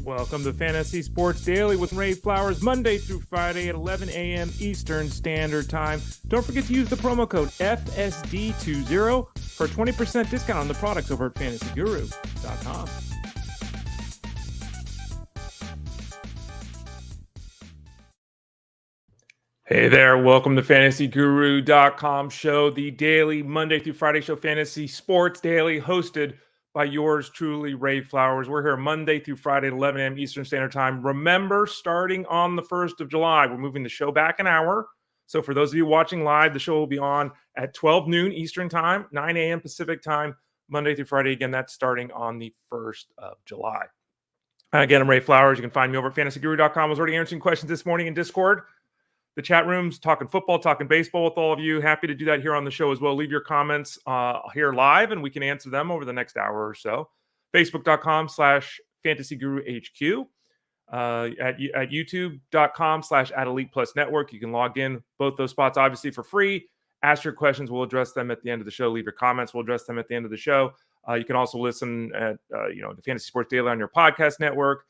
Welcome to Fantasy Sports Daily with Ray Flowers, Monday through Friday at 11 a.m. Eastern Standard Time. Don't forget to use the promo code FSD20 for a 20% discount on the products over at fantasyguru.com. Hey there, welcome to fantasyguru.com show, the daily Monday through Friday show, Fantasy Sports Daily, hosted by yours truly, Ray Flowers. We're here Monday through Friday at 11 a.m. Eastern Standard Time. Remember, starting on the 1st of July, we're moving the show back an hour. So for those of you watching live, the show will be on at 12 noon Eastern Time, 9 a.m. Pacific Time, Monday through Friday. Again, that's starting on the 1st of July. Again, I'm Ray Flowers. You can find me over at fantasyguru.com. I was already answering questions this morning in Discord. The chat rooms, talking football, talking baseball with all of you. Happy to do that here on the show as well. Leave your comments here live, and we can answer them over the next hour or so. Facebook.com/FantasyGuruHQ. At YouTube.com/@ElitePlusNetwork. You can log in both those spots, obviously, for free. Ask your questions. We'll address them at the end of the show. Leave your comments. We'll address them at the end of the show. You can also listen at the Fantasy Sports Daily on your podcast network,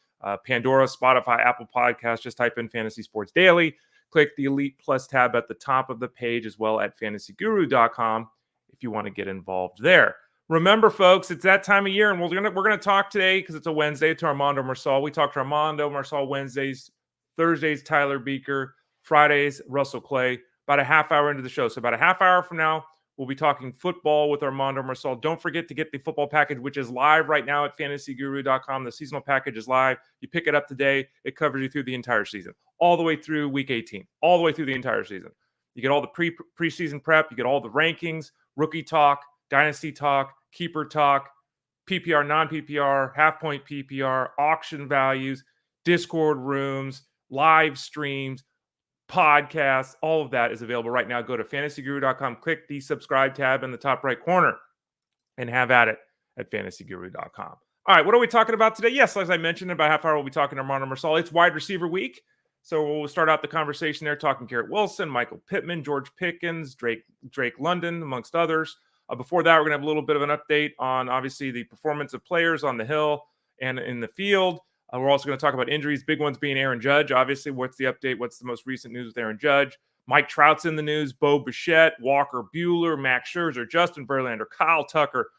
Pandora, Spotify, Apple Podcasts. Just type in Fantasy Sports Daily. Click the Elite Plus tab at the top of the page as well at fantasyguru.com if you want to get involved there. Remember, folks, it's that time of year, and we're gonna talk today because it's a Wednesday to Armando Marsal. We talk to Armando Marsal Wednesdays, Thursdays Tyler Beaker, Fridays Russell Clay. About a half hour into the show, so about a half hour from now, we'll be talking football with Armando Marsal. Don't forget to get the football package, which is live right now at fantasyguru.com. The seasonal package is live. You pick it up today. It covers you through the entire season, all the way through week 18, all the way through the entire season. You get all the preseason prep. You get all the rankings, rookie talk, dynasty talk, keeper talk, PPR, non-PPR, half-point PPR, auction values, Discord rooms, live streams, podcasts. All of that is available right now. Go to fantasyguru.com, click the subscribe tab in the top right corner, and have at it at fantasyguru.com. All right, what are we talking about today? Yes, as I mentioned, in about half hour, we'll be talking to Armando Marsal. It's wide receiver week, so we'll start out the conversation there talking Garrett Wilson, Michael Pittman, George Pickens, Drake London, amongst others. Before that, we're going to have a little bit of an update on, obviously, the performance of players on the hill and in the field. We're also going to talk about injuries, big ones being Aaron Judge. Obviously, what's the update? What's the most recent news with Aaron Judge? Mike Trout's in the news. Bichette, Walker Buehler, Max Scherzer, Justin Verlander, Kyle Tucker,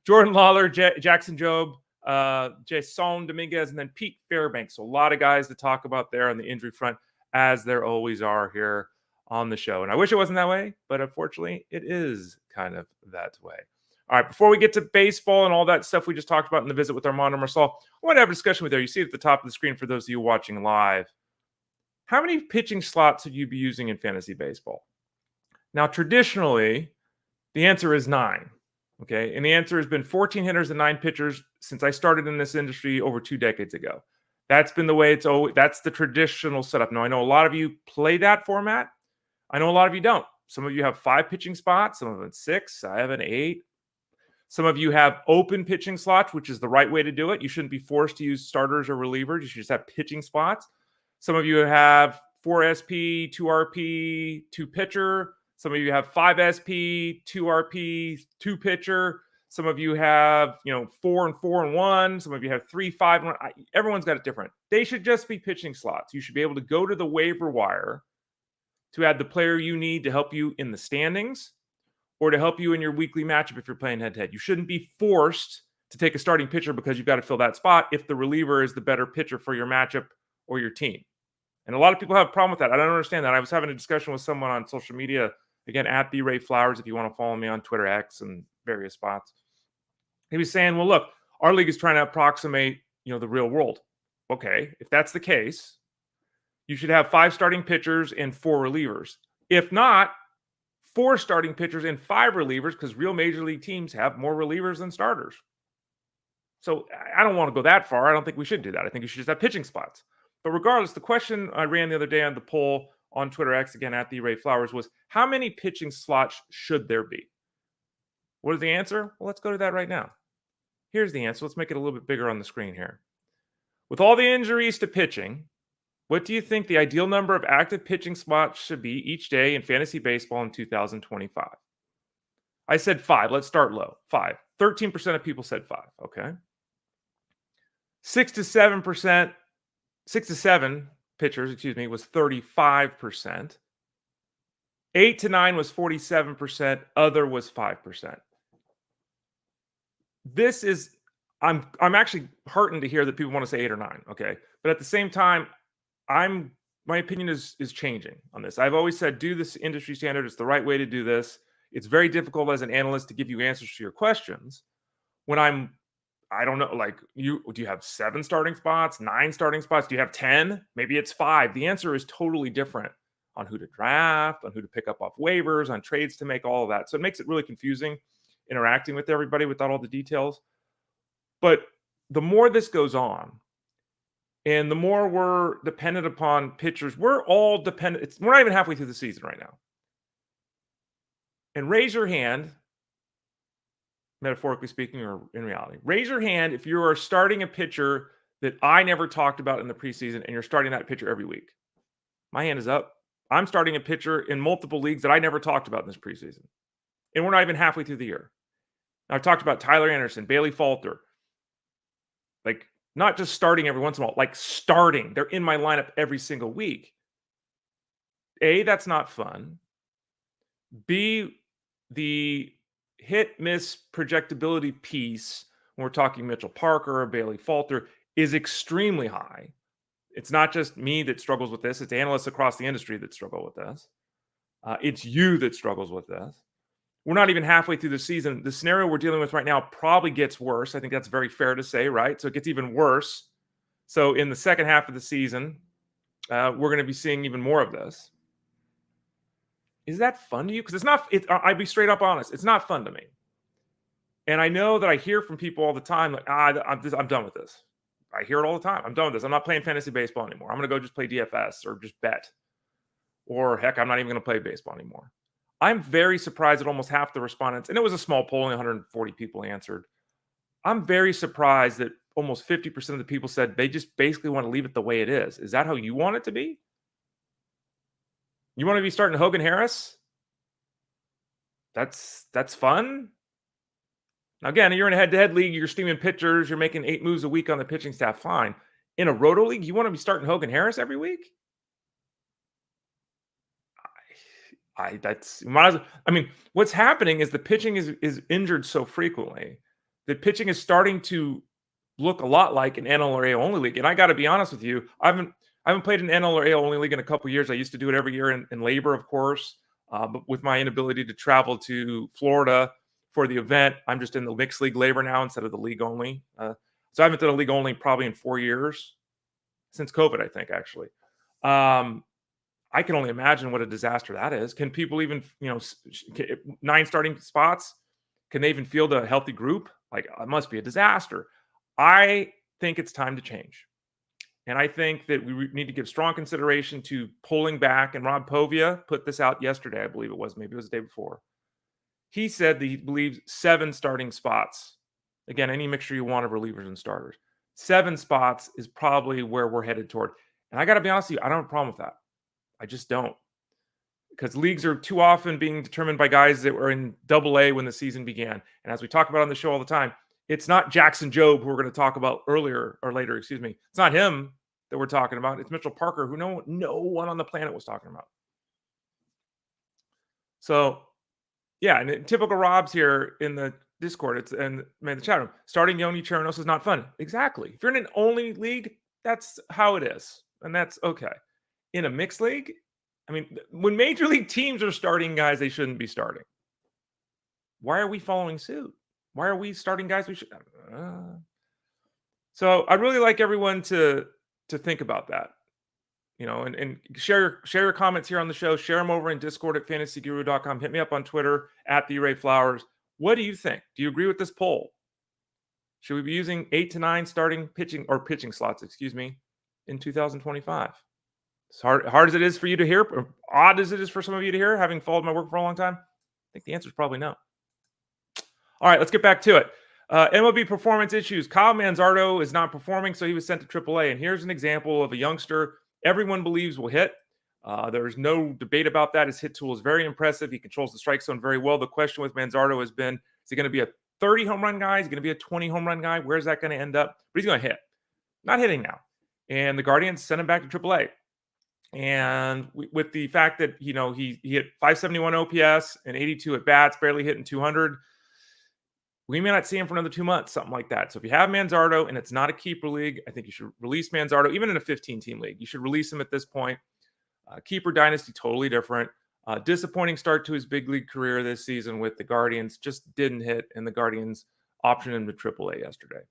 Jordan Lawlar, Jackson Jobe, Jasson, Dominguez, and then Pete Fairbanks. So a lot of guys to talk about there on the injury front, as there always are here on the show. And I wish it wasn't that way, but unfortunately, it is kind of that way. All right, before we get to baseball and all that stuff we just talked about in the visit with Armando Marsal, I want to have a discussion with you. You see it at the top of the screen for those of you watching live. How many pitching slots would you be using in fantasy baseball? Now, traditionally, the answer is 9. Okay, and the answer has been 14 hitters and 9 pitchers since I started in this industry over 2 decades ago. That's been the way it's always. That's the traditional setup. Now, I know a lot of you play that format. I know a lot of you don't. Some of you have 5 pitching spots. Some of them 6, 7, 8. Some of you have open pitching slots, which is the right way to do it. You shouldn't be forced to use starters or relievers. You should just have pitching spots. Some of you have 4 SP, 2 RP, 2 pitcher. Some of you have 5 SP, 2 RP, 2 pitcher. Some of you have, 4 and 4 and 1. Some of you have 3, 5 and 1. Everyone's got it different. They should just be pitching slots. You should be able to go to the waiver wire to add the player you need to help you in the standings, or to help you in your weekly matchup if you're playing head-to-head. You shouldn't be forced to take a starting pitcher because you've got to fill that spot if the reliever is the better pitcher for your matchup or your team. And a lot of people have a problem with that. I don't understand that. I was having a discussion with someone on social media, again, at the Ray Flowers, if you want to follow me on Twitter, X, and various spots. He was saying, well, look, our league is trying to approximate, the real world. Okay, if that's the case, you should have 5 starting pitchers and 4 relievers. If not, 4 starting pitchers and 5 relievers, because real major league teams have more relievers than starters. So I don't want to go that far. I don't think we should do that. I think we should just have pitching spots. But regardless, the question I ran the other day on the poll on Twitter X, again, at the Ray Flowers, was how many pitching slots should there be? What is the answer? Well, let's go to that right now. Here's the answer. Let's make it a little bit bigger on the screen here. With all the injuries to pitching, what do you think the ideal number of active pitching spots should be each day in fantasy baseball in 2025? I said 5. Let's start low. 5. 13% of people said 5. Okay. 6 to 7 pitchers, was 35%. 8 to 9 was 47%. Other was 5%. This is, I'm actually heartened to hear that people want to say 8 or 9. Okay. But at the same time, my opinion is changing on this. I've always said, do this industry standard. It's the right way to do this. It's very difficult as an analyst to give you answers to your questions when I don't know, like do you have 7 starting spots, 9 starting spots? Do you have 10? Maybe it's 5. The answer is totally different on who to draft, on who to pick up off waivers, on trades to make, all of that. So it makes it really confusing interacting with everybody without all the details. But the more this goes on, and the more we're dependent upon pitchers, we're all dependent. We're not even halfway through the season right now. And raise your hand, metaphorically speaking, or in reality, raise your hand if you are starting a pitcher that I never talked about in the preseason and you're starting that pitcher every week. My hand is up. I'm starting a pitcher in multiple leagues that I never talked about in this preseason. And we're not even halfway through the year. Now, I've talked about Tyler Anderson, Bailey Falter. Like, not just starting every once in a while, like starting. They're in my lineup every single week. A, that's not fun. B, the hit-miss projectability piece, when we're talking Mitchell Parker or Bailey Falter, is extremely high. It's not just me that struggles with this. It's analysts across the industry that struggle with this. It's you that struggles with this. We're not even halfway through the season. The scenario we're dealing with right now probably gets worse. I think that's very fair to say, right? So it gets even worse. So in the second half of the season, we're going to be seeing even more of this. Is that fun to you? Because it's not. I'd be straight up honest. It's not fun to me. And I know that I hear from people all the time, like, I'm done with this. I hear it all the time. I'm done with this. I'm not playing fantasy baseball anymore. I'm going to go just play DFS or just bet. Or heck, I'm not even going to play baseball anymore. I'm very surprised that almost half the respondents, and it was a small poll, only 140 people answered. I'm very surprised that almost 50% of the people said they just basically want to leave it the way it is. Is that how you want it to be? You want to be starting Hogan Harris? That's fun. Now, again, you're in a head-to-head league. You're steaming pitchers. You're making 8 moves a week on the pitching staff. Fine. In a roto league, you want to be starting Hogan Harris every week? What's happening is the pitching is injured so frequently that pitching is starting to look a lot like an NL or AL only league. And I got to be honest with you, I haven't played an NL or AL only league in a couple of years. I used to do it every year in labor, of course, but with my inability to travel to Florida for the event, I'm just in the mixed league labor now instead of the league only. So I haven't done a league only probably in 4 years since COVID, I think, actually. I can only imagine what a disaster that is. Can people even, 9 starting spots, can they even field a healthy group? Like, it must be a disaster. I think it's time to change. And I think that we need to give strong consideration to pulling back. And Rob Povia put this out yesterday, I believe it was. Maybe it was the day before. He said that he believes 7 starting spots. Again, any mixture you want of relievers and starters. 7 spots is probably where we're headed toward. And I got to be honest with you, I don't have a problem with that. I just don't. Because leagues are too often being determined by guys that were in AA when the season began. And as we talk about on the show all the time, it's not Jackson Jobe, who we're going to talk about later. It's not him that we're talking about. It's Mitchell Parker, who no one on the planet was talking about. So, yeah, and typical Rob's here in the Discord, the chat room. Starting Yoni Chirinos is not fun. Exactly. If you're in an only league, that's how it is. And that's okay. In a mixed league, when major league teams are starting guys they shouldn't be starting, why are we following suit? Why are we starting guys we should? So I'd really like everyone to think about that, and share your comments here on the show. Share them over in Discord at fantasyguru.com. Hit me up on Twitter at @TheRayFlowers. What do you think? Do you agree with this poll? Should we be using 8 to 9 starting pitching slots, in 2025? As hard as it is for you to hear, or odd as it is for some of you to hear, having followed my work for a long time, I think the answer is probably no. All right, let's get back to it. MLB performance issues. Kyle Manzardo is not performing, so he was sent to AAA. And here's an example of a youngster everyone believes will hit, There's no debate about that. His hit tool is very impressive. He controls the strike zone very well. The question with Manzardo has been, is he going to be a 30 home run guy? Is he going to be a 20 home run guy? Where's that going to end up? But he's going to hit. Not hitting now. And the Guardians sent him back to AAA. And with the fact that, he hit 571 OPS and 82 at bats, barely hitting 200, we may not see him for another 2 months, something like that. So if you have Manzardo and it's not a keeper league, I think you should release Manzardo, even in a 15-team league. You should release him at this point. Keeper dynasty, totally different. Disappointing start to his big league career this season with the Guardians. Just didn't hit, and the Guardians optioned him to AAA yesterday.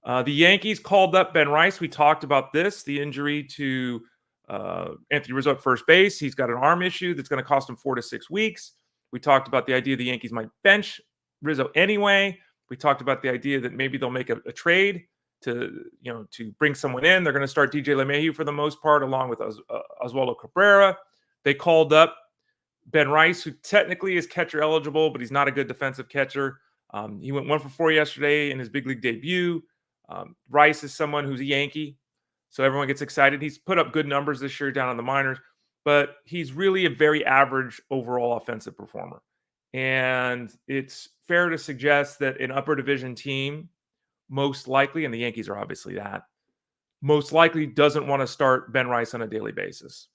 The Yankees called up Ben Rice. We talked about this, the injury to Anthony Rizzo at first base. He's got an arm issue that's going to cost him 4 to 6 weeks. We talked about the idea the Yankees might bench Rizzo anyway. We talked about the idea that maybe they'll make a trade to bring someone in. They're going to start DJ LeMahieu for the most part, along with Oswaldo Cabrera. They called up Ben Rice, who technically is catcher eligible, but he's not a good defensive catcher. He went 1 for 4 yesterday in his big league debut. Rice is someone who's a Yankee, so everyone gets excited. He's put up good numbers this year down in the minors, but he's really a very average overall offensive performer. And it's fair to suggest that an upper division team, most likely, and the Yankees are obviously that, most likely doesn't want to start Ben Rice on a daily basis.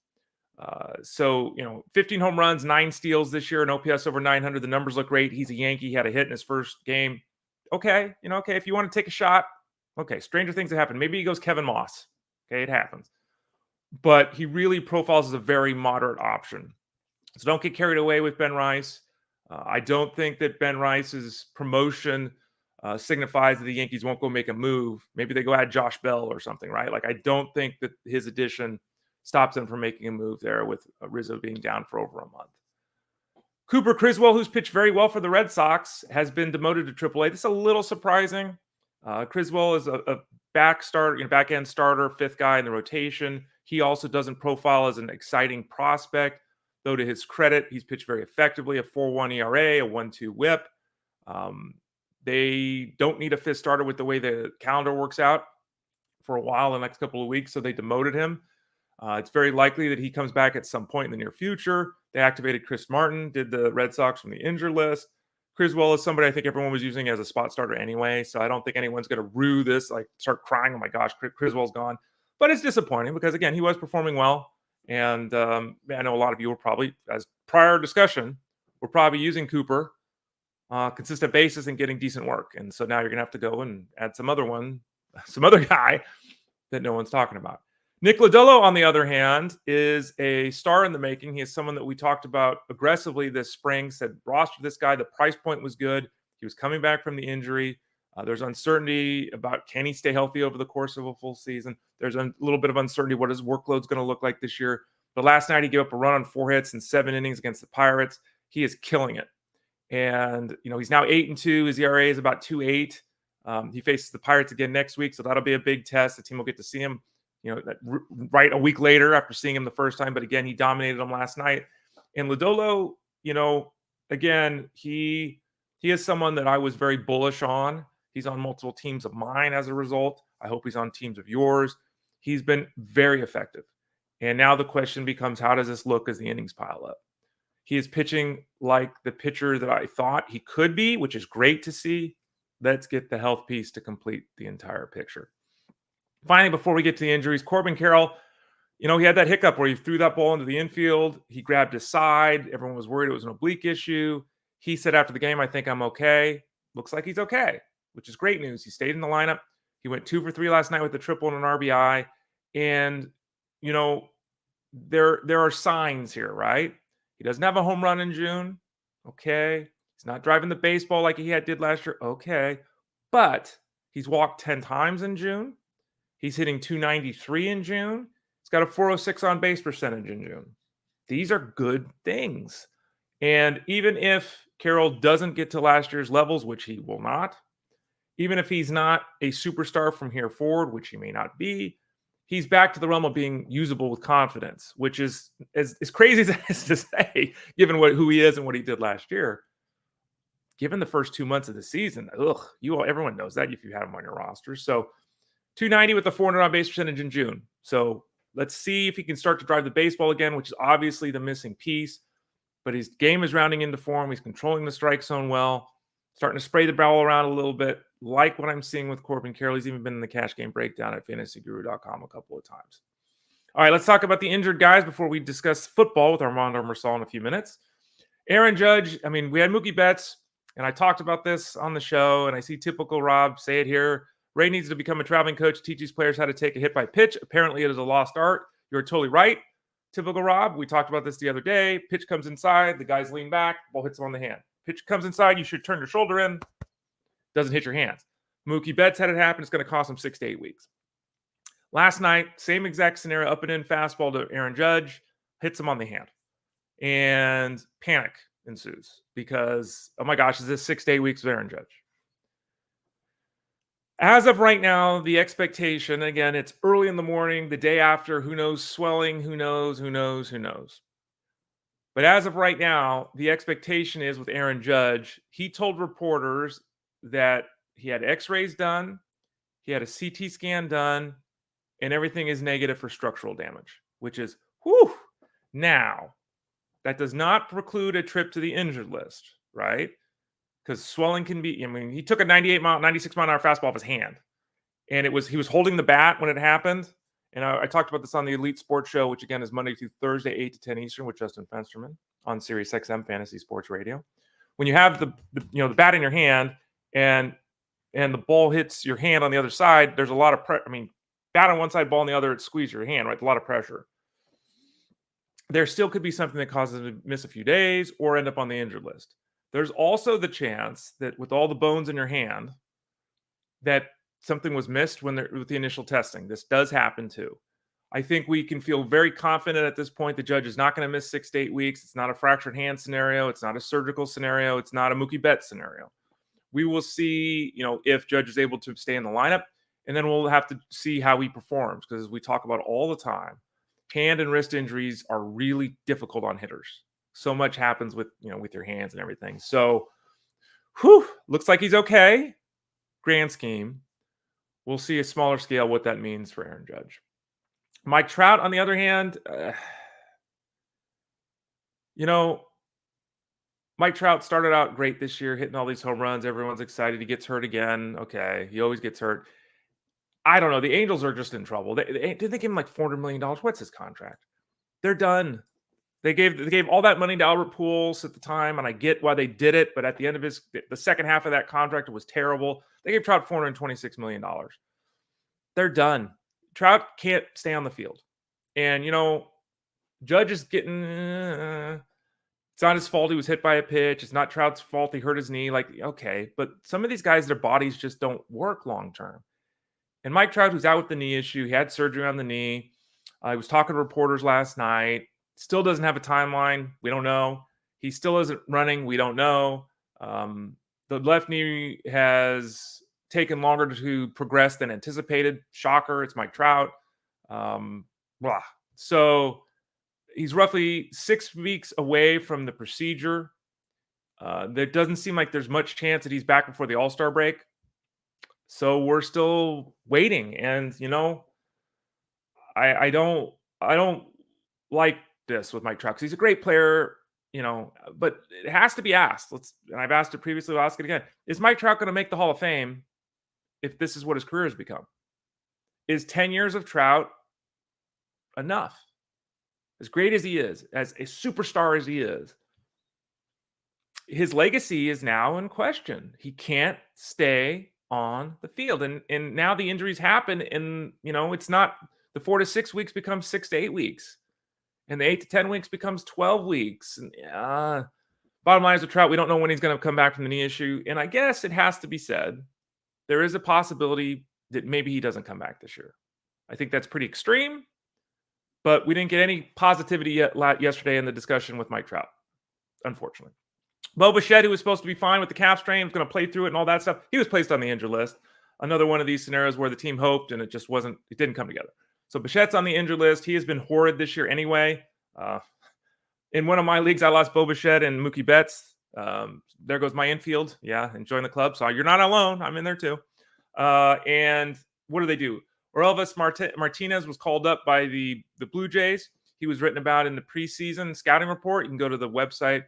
15 home runs, 9 steals this year, an OPS over 900. The numbers look great. He's a Yankee. He had a hit in his first game. Okay, if you want to take a shot, okay, stranger things have happened. Maybe he goes Kevin Moss. Okay, it happens. But he really profiles as a very moderate option. So don't get carried away with Ben Rice. I don't think that Ben Rice's promotion signifies that the Yankees won't go make a move. Maybe they go add Josh Bell or something, right? Like, I don't think that his addition stops him from making a move there with Rizzo being down for over a month. Cooper Criswell, who's pitched very well for the Red Sox, has been demoted to AAA. This is a little surprising. Criswell is a back-end starter, 5th guy in the rotation. He also doesn't profile as an exciting prospect, though to his credit, he's pitched very effectively, a 4.1 ERA, a 1.2 WHIP. They don't need a 5th starter with the way the calendar works out for a while, the next couple of weeks, so they demoted him. It's very likely that he comes back at some point in the near future. They activated Chris Martin, did the Red Sox from the injured list. Criswell is somebody I think everyone was using as a spot starter anyway, so I don't think anyone's going to rue this, like start crying, oh my gosh, Criswell's gone. But it's disappointing because, again, he was performing well. And I know a lot of you were probably, as prior discussion, were probably using Cooper consistent basis and getting decent work. And so now you're going to have to go and add some other guy that no one's talking about. Nick Lodolo, on the other hand, is a star in the making. He is someone that we talked about aggressively this spring, said roster this guy. The price point was good. He was coming back from the injury. There's uncertainty about can he stay healthy over the course of a full season. There's a little bit of uncertainty what his workload's going to look like this year. But last night he gave up a run on 4 hits in 7 innings against the Pirates. He is killing it. And, he's now 8-2. His ERA is about 2.8. He faces the Pirates again next week, so that'll be a big test. The team will get to see him, right a week later after seeing him the first time. But again, he dominated him last night. And Lodolo, again, he is someone that I was very bullish on. He's on multiple teams of mine as a result. I hope he's on teams of yours. He's been very effective. And now the question becomes, how does this look as the innings pile up? He is pitching like the pitcher that I thought he could be, which is great to see. Let's get the health piece to complete the entire picture. Finally, before we get to the injuries, Corbin Carroll, he had that hiccup where he threw that ball into the infield. He grabbed his side. Everyone was worried it was an oblique issue. He said after the game, I think I'm okay. Looks like he's okay, which is great news. He stayed in the lineup. He went 2 for 3 last night with a triple and an RBI. And, there are signs here, right? He doesn't have a home run in June. Okay. He's not driving the baseball like he did last year. Okay. But he's walked 10 times in June. He's hitting 293 in June. He's got a 406 on base percentage in June. These are good things. And even if Carroll doesn't get to last year's levels, which he will not, even if he's not a superstar from here forward, which he may not be, he's back to the realm of being usable with confidence, which is as crazy as it is to say, given who he is and what he did last year. Given the first 2 months of the season, everyone knows that if you have him on your roster. So 290 with a 400 on base percentage in June. So Let's see if he can start to drive the baseball again, which is obviously the missing piece. But his game is rounding into form. He's controlling the strike zone well, starting to spray the ball around a little bit, like what I'm seeing with Corbin Carroll. He's even been in the cash game breakdown at fantasyguru.com a couple of times. All right, let's talk about the injured guys before we discuss football with Armando and Marsal in a few minutes. Aaron Judge, I mean, we had Mookie Betts, and I talked about this on the show, and I see typical Rob say it here. Ray needs to become a traveling coach, teach these players how to take a hit by pitch. Apparently, it is a lost art. You're totally right. Typical Rob. We talked about this the other day. Pitch comes inside. The guys lean back. Ball hits him on the hand. Pitch comes inside. You should turn your shoulder in. Doesn't hit your hands. Mookie Betts had it happen. It's going to cost him 6 to 8 weeks. Last night, same exact scenario. Up and in fastball to Aaron Judge. Hits him on the hand. And panic ensues because, oh my gosh, is this 6 to 8 weeks with Aaron Judge? As of right now, the expectation, again, it's early in the morning, the day after, who knows, swelling, who knows. But as of right now, the expectation is with Aaron Judge, he told reporters that he had x-rays done, he had a CT scan done, and everything is negative for structural damage, which is, whew. Now, that does not preclude a trip to the injured list, right? Because swelling can be, I mean, he took a 96 mile an hour fastball off his hand. And he was holding the bat when it happened. And I talked about this on the Elite Sports Show, which again is Monday through Thursday, 8 to 10 Eastern with Justin Fensterman on Sirius XM Fantasy Sports Radio. When you have the bat in your hand and the ball hits your hand on the other side, there's a lot of bat on one side, ball on the other, it squeezes your hand, right? A lot of pressure. There still could be something that causes him to miss a few days or end up on the injured list. There's also the chance that with all the bones in your hand, that something was missed with the initial testing. This does happen too. I think we can feel very confident at this point the Judge is not going to miss 6 to 8 weeks. It's not a fractured hand scenario. It's not a surgical scenario. It's not a Mookie Betts scenario. We will see, if Judge is able to stay in the lineup, and then we'll have to see how he performs because as we talk about all the time, hand and wrist injuries are really difficult on hitters. So much happens with your hands and everything. So, looks like he's okay. Grand scheme. We'll see a smaller scale what that means for Aaron Judge. Mike Trout, on the other hand, Mike Trout started out great this year, hitting all these home runs. Everyone's excited. He gets hurt again. Okay, he always gets hurt. I don't know. The Angels are just in trouble. Did they give him like $400 million? What's his contract? They're done. They gave all that money to Albert Pujols at the time, and I get why they did it. But at the end of the second half of that contract, it was terrible. They gave Trout $426 million. They're done. Trout can't stay on the field. And, Judge is getting it's not his fault he was hit by a pitch. It's not Trout's fault he hurt his knee. Like, okay. But some of these guys, their bodies just don't work long term. And Mike Trout, who's out with the knee issue, he had surgery on the knee. I was talking to reporters last night. Still doesn't have a timeline. We don't know. He still isn't running. We don't know. The left knee has taken longer to progress than anticipated. Shocker. It's Mike Trout. So he's roughly 6 weeks away from the procedure. There doesn't seem like there's much chance that he's back before the All-Star break. So we're still waiting. And, I don't like this with Mike Trout because he's a great player, but it has to be asked. And I've asked it previously, I'll ask it again. Is Mike Trout going to make the Hall of Fame if this is what his career has become? Is 10 years of Trout enough? As great as he is, as a superstar as he is, his legacy is now in question. He can't stay on the field. And now the injuries happen, and it's not the 4 to 6 weeks becomes 6 to 8 weeks. And the 8 to 10 weeks becomes 12 weeks. And bottom line is with Trout, we don't know when he's going to come back from the knee issue. And I guess it has to be said, there is a possibility that maybe he doesn't come back this year. I think that's pretty extreme, but we didn't get any positivity yesterday in the discussion with Mike Trout, unfortunately. Bichette, who was supposed to be fine with the calf strain, was going to play through it and all that stuff. He was placed on the injured list. Another one of these scenarios where the team hoped and it didn't come together. So Bichette's on the injured list. He has been horrid this year anyway. In one of my leagues, I lost Bichette and Mookie Betts. There goes my infield. Yeah, and join the club. So you're not alone. I'm in there too. And what do? Orelvis Martinez was called up by the Blue Jays. He was written about in the preseason scouting report. You can go to the website,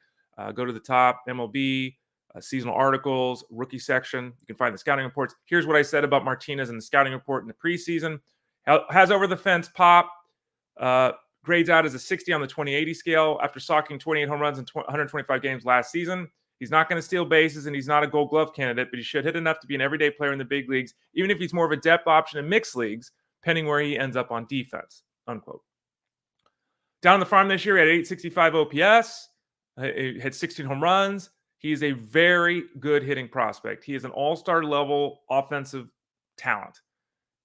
go to the top, MLB, seasonal articles, rookie section. You can find the scouting reports. Here's what I said about Martinez in the scouting report in the preseason. Has over the fence pop. Grades out as a 60 on the 2080 scale after socking 28 home runs in 125 games last season. He's not going to steal bases, and he's not a Gold Glove candidate, but he should hit enough to be an everyday player in the big leagues, even if he's more of a depth option in mixed leagues, depending where he ends up on defense, unquote. Down on the farm this year, he had 865 OPS, he had 16 home runs. He is a very good hitting prospect. He is an all-star level offensive talent.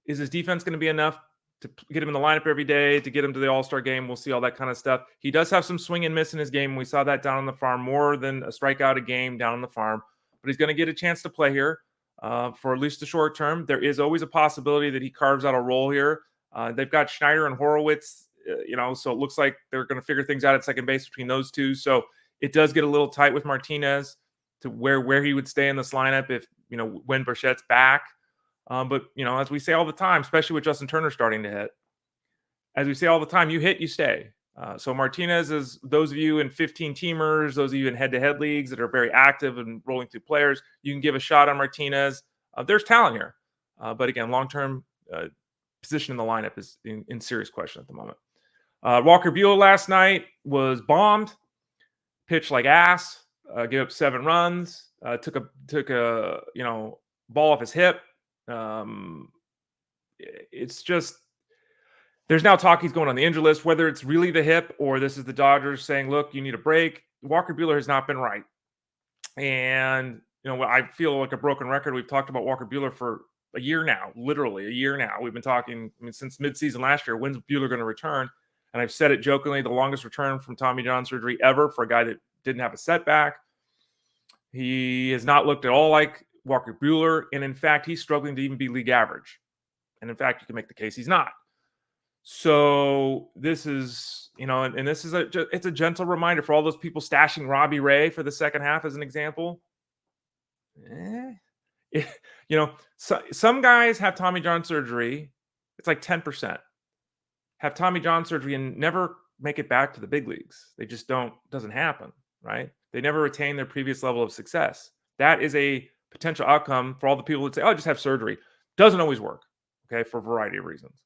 Is his defense going to be enough to get him in the lineup every day, to get him to the all-star game? We'll see all that kind of stuff. He does have some swing and miss in his game. We saw that down on the farm, more than a strikeout a game down on the farm. But he's going to get a chance to play here for at least the short term. There is always a possibility that he carves out a role here. They've got Schneider and Horowitz, so it looks like they're going to figure things out at second base between those two. So it does get a little tight with Martinez to where he would stay in this lineup if, when Bichette's back. But, as we say all the time, especially with Justin Turner starting to hit, as we say all the time, you hit, you stay. So Martinez is, those of you in 15-teamers, those of you in head-to-head leagues that are very active and rolling through players, you can give a shot on Martinez. There's talent here. But again, long-term position in the lineup is in serious question at the moment. Walker Buehler last night was bombed, pitched like ass, gave up 7 runs, took a ball off his hip. It's just, there's now talk he's going on the injury list, whether it's really the hip or this is the Dodgers saying, look, you need a break. Walker Buehler has not been right. And, I feel like a broken record. We've talked about Walker Buehler for a year now, literally a year now. We've been talking, since midseason last year, when's Buehler going to return? And I've said it jokingly, the longest return from Tommy John surgery ever for a guy that didn't have a setback. He has not looked at all like Walker Buehler. And in fact, he's struggling to even be league average. And in fact, you can make the case he's not. So this is, and this is it's a gentle reminder for all those people stashing Robbie Ray for the second half as an example. Some guys have Tommy John surgery. It's like 10%. Have Tommy John surgery and never make it back to the big leagues. They just doesn't happen, right? They never retain their previous level of success. That is a potential outcome for all the people that say, oh, just have surgery. Doesn't always work, okay, for a variety of reasons.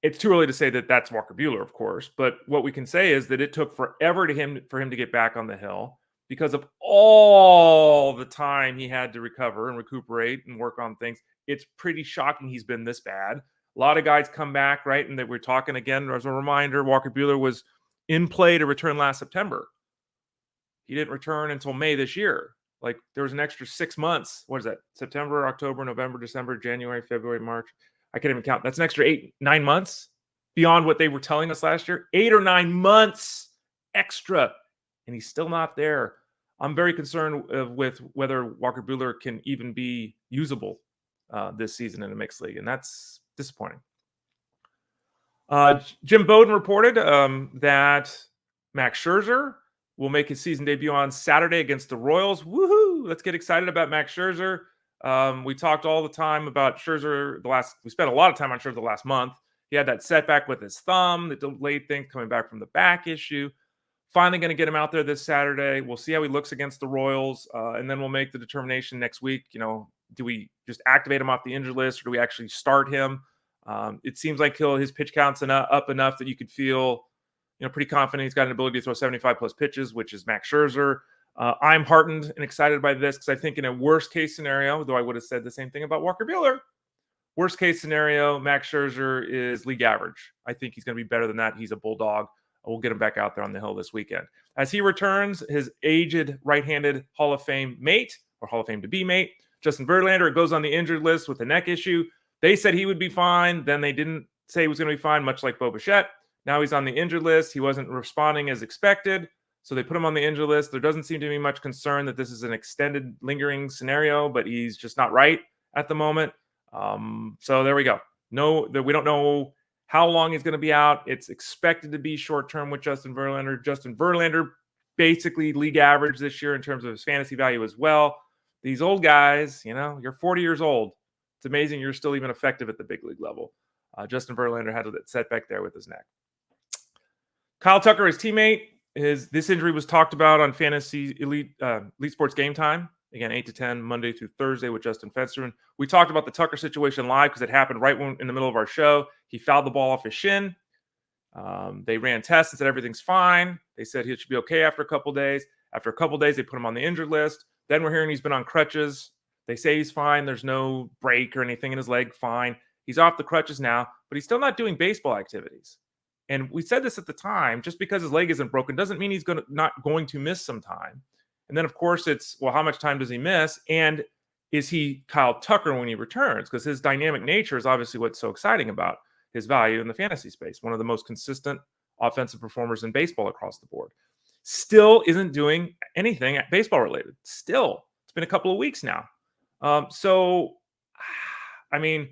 It's too early to say that that's Walker Buehler, of course, but what we can say is that it took forever for him to get back on the hill because of all the time he had to recover and recuperate and work on things. It's pretty shocking he's been this bad. A lot of guys come back, right? And that we're talking again, as a reminder, Walker Buehler was in play to return last September. He didn't return until May this year. Like, there was an extra 6 months. What is that? September, October, November, December, January, February, March. I can't even count. That's an extra 9 months beyond what they were telling us last year. 8 or 9 months extra. And he's still not there. I'm very concerned with whether Walker Buehler can even be usable this season in a mixed league. And that's disappointing. Jim Bowden reported that Max Scherzer will make his season debut on Saturday against the Royals. Woohoo! Let's get excited about Max Scherzer. We talked all the time about Scherzer we spent a lot of time on Scherzer the last month. He had that setback with his thumb, the delayed thing coming back from the back issue. Finally going to get him out there this Saturday. We'll see how he looks against the Royals, and then we'll make the determination next week. Do we just activate him off the injured list, or do we actually start him? It seems like his pitch count's up enough that you could feel, pretty confident he's got an ability to throw 75 plus pitches, which is Max Scherzer. I'm heartened and excited by this because I think in a worst case scenario, though I would have said the same thing about Walker Buehler, worst case scenario, Max Scherzer is league average. I think he's going to be better than that. He's a bulldog. We'll get him back out there on the hill this weekend. As he returns, his aged right-handed Hall of Fame mate, or Hall of Fame to be mate, Justin Verlander, goes on the injured list with a neck issue. They said he would be fine. Then they didn't say he was going to be fine, much like Bichette. Now he's on the injured list. He wasn't responding as expected, so they put him on the injured list. There doesn't seem to be much concern that this is an extended, lingering scenario, but he's just not right at the moment. So there we go. We don't know how long he's going to be out. It's expected to be short-term with Justin Verlander. Justin Verlander, basically league average this year in terms of his fantasy value as well. These old guys, you're 40 years old. It's amazing you're still even effective at the big league level. Justin Verlander had a setback there with his neck. Kyle Tucker, his teammate, this injury was talked about on Fantasy Elite Sports Game Time. Again, 8 to 10, Monday through Thursday with Justin Fensterman. We talked about the Tucker situation live because it happened right in the middle of our show. He fouled the ball off his shin. They ran tests and said everything's fine. They said he should be okay after a couple days. After a couple days, they put him on the injured list. Then we're hearing he's been on crutches. They say he's fine. There's no break or anything in his leg. Fine. He's off the crutches now, but he's still not doing baseball activities. And we said this at the time, just because his leg isn't broken doesn't mean he's not going to miss some time. And then, of course, it's, well, how much time does he miss? And is he Kyle Tucker when he returns? Because his dynamic nature is obviously what's so exciting about his value in the fantasy space. One of the most consistent offensive performers in baseball across the board. Still isn't doing anything baseball related. Still. It's been a couple of weeks now. So, I mean,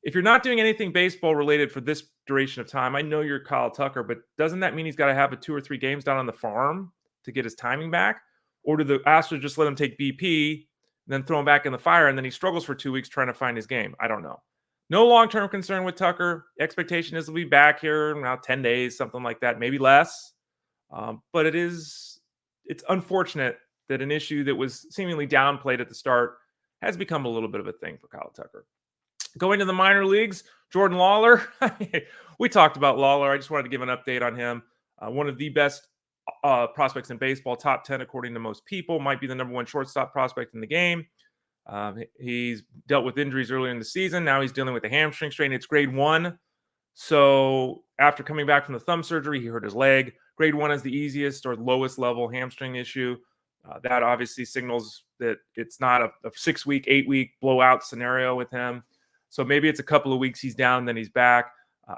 if you're not doing anything baseball related for this duration of time, I know you're Kyle Tucker, but doesn't that mean he's got to have 2 or 3 games down on the farm to get his timing back? Or do the Astros just let him take BP, then throw him back in the fire, and then he struggles for 2 weeks trying to find his game? I don't know. No long-term concern with Tucker. Expectation is he'll be back here in about 10 days, something like that, maybe less. But it's unfortunate that an issue that was seemingly downplayed at the start has become a little bit of a thing for Kyle Tucker. Going to the minor leagues, Jordan Lawlar. We talked about Lawlar. I just wanted to give an update on him. One of the best prospects in baseball, top 10 according to most people, might be the number 1 shortstop prospect in the game. He's dealt with injuries earlier in the season. Now he's dealing with a hamstring strain. It's grade 1. So after coming back from the thumb surgery, he hurt his leg. Grade 1 is the easiest or lowest level hamstring issue. That obviously signals that it's not a 6-week, 8-week blowout scenario with him. So maybe it's a couple of weeks he's down, then he's back.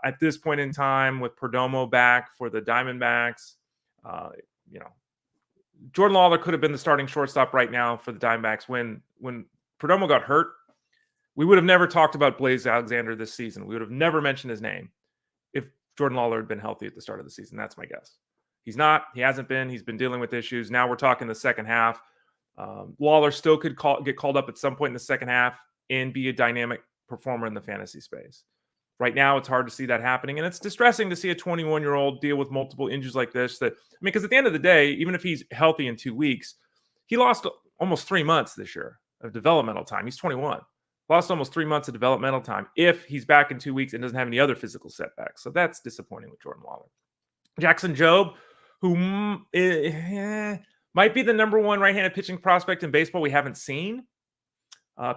At this point in time, with Perdomo back for the Diamondbacks, Jordan Lawlar could have been the starting shortstop right now for the Diamondbacks. When Perdomo got hurt, we would have never talked about Blaze Alexander this season. We would have never mentioned his name if Jordan Lawlar had been healthy at the start of the season. That's my guess. He's not. He hasn't been. He's been dealing with issues. Now we're talking the second half. Lawlar still could get called up at some point in the second half and be a dynamic performer in the fantasy space. Right now, it's hard to see that happening, and it's distressing to see a 21-year-old deal with multiple injuries like this. Because at the end of the day, even if he's healthy in 2 weeks, he lost almost 3 months this year of developmental time. He's 21. Lost almost 3 months of developmental time if he's back in 2 weeks and doesn't have any other physical setbacks. So that's disappointing with Jordan Lawlar. Jackson Jobe, who might be the number 1 right-handed pitching prospect in baseball we haven't seen.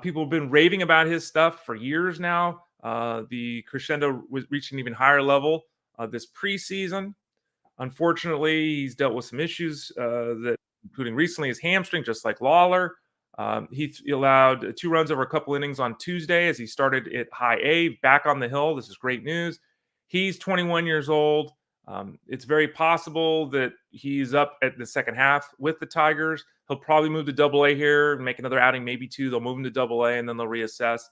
People have been raving about his stuff for years now. The crescendo was reaching an even higher level this preseason. Unfortunately, he's dealt with some issues that, including recently his hamstring, just like Lawlar. He allowed 2 runs over a couple innings on Tuesday as he started at high A, back on the hill. This is great news. He's 21 years old. It's very possible that he's up at the second half with the Tigers. He'll probably move to Double-A here and make another outing, maybe 2. They'll move him to Double-A and then they'll reassess.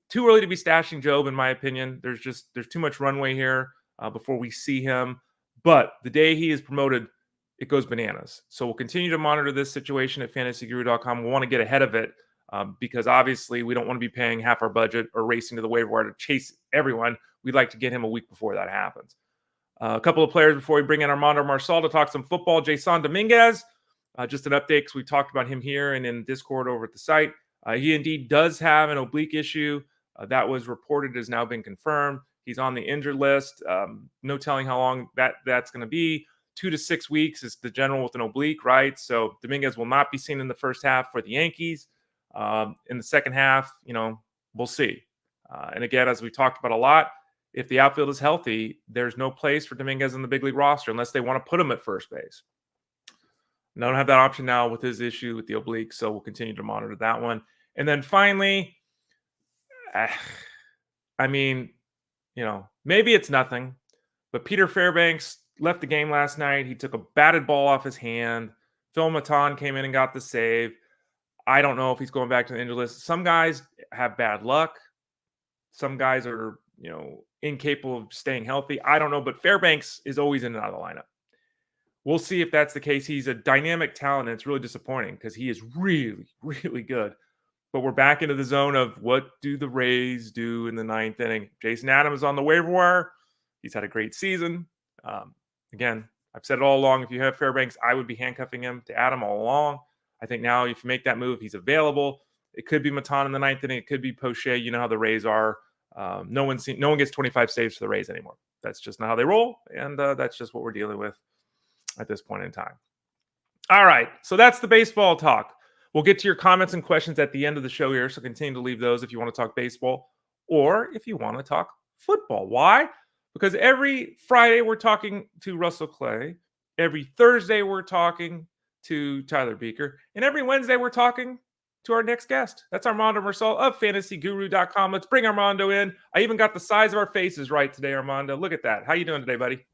Too early to be stashing Jobe, in my opinion. There's too much runway here before we see him. But the day he is promoted, it goes bananas. So we'll continue to monitor this situation at fantasyguru.com. We want to get ahead of it because obviously we don't want to be paying half our budget or racing to the waiver wire to chase everyone. We'd like to get him a week before that happens. A couple of players before we bring in Armando Marsal to talk some football. Jasson Dominguez, just an update because we talked about him here and in Discord over at the site. He indeed does have an oblique issue. That was reported, has now been confirmed. He's on the injured list. No telling how long that's going to be. 2 to 6 weeks is the general with an oblique, right? So Dominguez will not be seen in the first half for the Yankees. In the second half, we'll see. And again, as we talked about a lot, if the outfield is healthy, there's no place for Dominguez in the big league roster unless they want to put him at first base. They don't have that option now with his issue with the oblique, so we'll continue to monitor that one. And then finally, maybe it's nothing, but Peter Fairbanks left the game last night. He took a batted ball off his hand. Phil Maton came in and got the save. I don't know if he's going back to the injured list. Some guys have bad luck. Some guys are, incapable of staying healthy. I don't know, but Fairbanks is always in and out of the lineup. We'll see if that's the case. He's a dynamic talent, and it's really disappointing because he is really, really good. but we're back into the zone of what do the Rays do in the ninth inning? Jason Adams on the waiver wire. He's had a great season. Again, I've said it all along. If you have Fairbanks, I would be handcuffing him to Adam all along. I think now if you make that move, he's available. It could be Matan in the ninth inning. It could be Poche. You know how the Rays are. No one gets 25 saves for the Rays anymore. That's just not how they roll, and that's just what we're dealing with at this point in time. All right, so that's the baseball talk. We'll get to your comments and questions at the end of the show here, so continue to leave those if you want to talk baseball or if you want to talk football. Why? Because every Friday we're talking to Russell Clay. Every Thursday we're talking to Tyler Beaker. And every Wednesday we're talking to our next guest. That's Armando Marsal of fantasyguru.com. Let's bring Armando in. I even got the size of our faces right today, Armando. Look at that. How you doing today, buddy?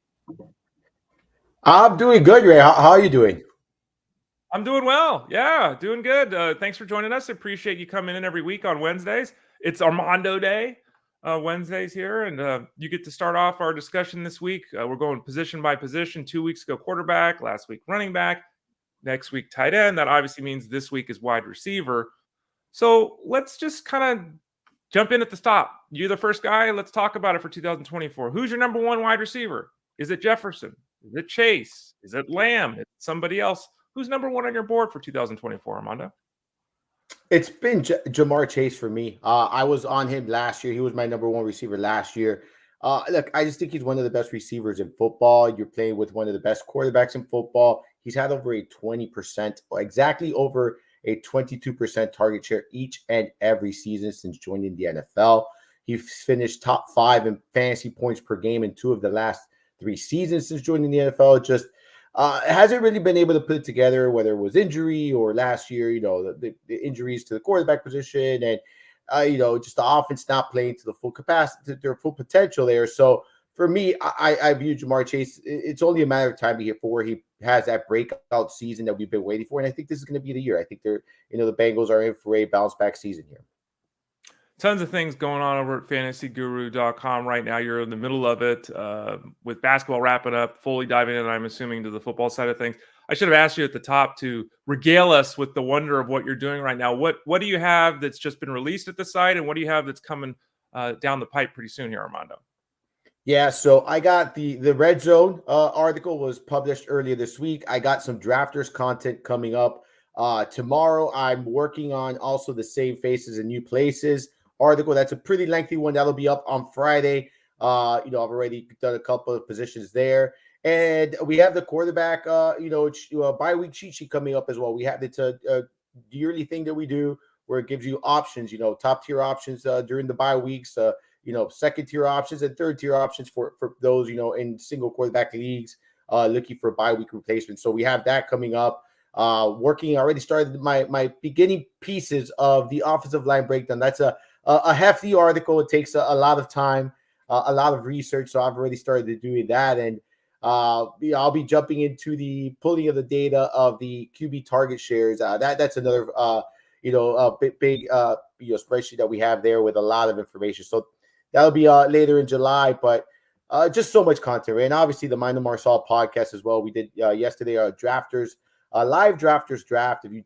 I'm doing good, Ray. How are you doing? I'm doing well. Yeah, doing good. Thanks for joining us. I appreciate you coming in every week on Wednesdays. It's Armando Day, Wednesdays here, and you get to start off our discussion this week. We're going position by position. 2 weeks ago, quarterback. Last week, running back. Next week, tight end. That obviously means this week is wide receiver. So let's just kind of jump in at the top. You're the first guy. Let's talk about it for 2024. Who's your number one wide receiver? Is it Jefferson? Is it Chase? Is it Lamb? Is it somebody else? Who's number one on your board for 2024, Armando? It's been Jamar Chase for me. I was on him last year. He was my number one receiver last year. Look, I just think he's one of the best receivers in football. You're playing with one of the best quarterbacks in football. He's had over a 20%, exactly over a 22% target share each and every season since joining the NFL. He's finished top 5 in fantasy points per game in 2 of the last 3 seasons since joining the NFL. Just hasn't really been able to put it together, whether it was injury or last year, the injuries to the quarterback position and, just the offense not playing to the full capacity, to their full potential there. So for me, I view Jamar Chase. It's only a matter of time before he has that breakout season that we've been waiting for. And I think this is going to be the year. I think the Bengals are in for a bounce back season here. Tons of things going on over at fantasyguru.com right now. You're in the middle of it with basketball wrapping up, fully diving in, I'm assuming, to the football side of things. I should have asked you at the top to regale us with the wonder of what you're doing right now. What do you have that's just been released at the site, and what do you have that's coming down the pipe pretty soon here, Armando? Yeah, so I got the Red Zone article was published earlier this week. I got some drafters content coming up tomorrow. I'm working on also the Same Faces and New Places article. That's a pretty lengthy one. That'll be up on Friday. I've already done a couple of positions there. And we have the quarterback, bi-week cheat sheet coming up as well. We have it's a yearly thing that we do where it gives you options, top tier options during the bye weeks, second tier options and third tier options for those, in single quarterback leagues looking for bye-week replacements. So we have that coming up. Working, I already started my beginning pieces of the offensive line breakdown. That's a hefty article. It takes a lot of time, a lot of research. So I've already started doing that. And I'll be jumping into the pulling of the data of the QB target shares. That's another, big spreadsheet that we have there with a lot of information. So that'll be later in July, but just so much content, right? And obviously the Mind of Marsal podcast as well. We did yesterday our drafters, live drafters draft. If you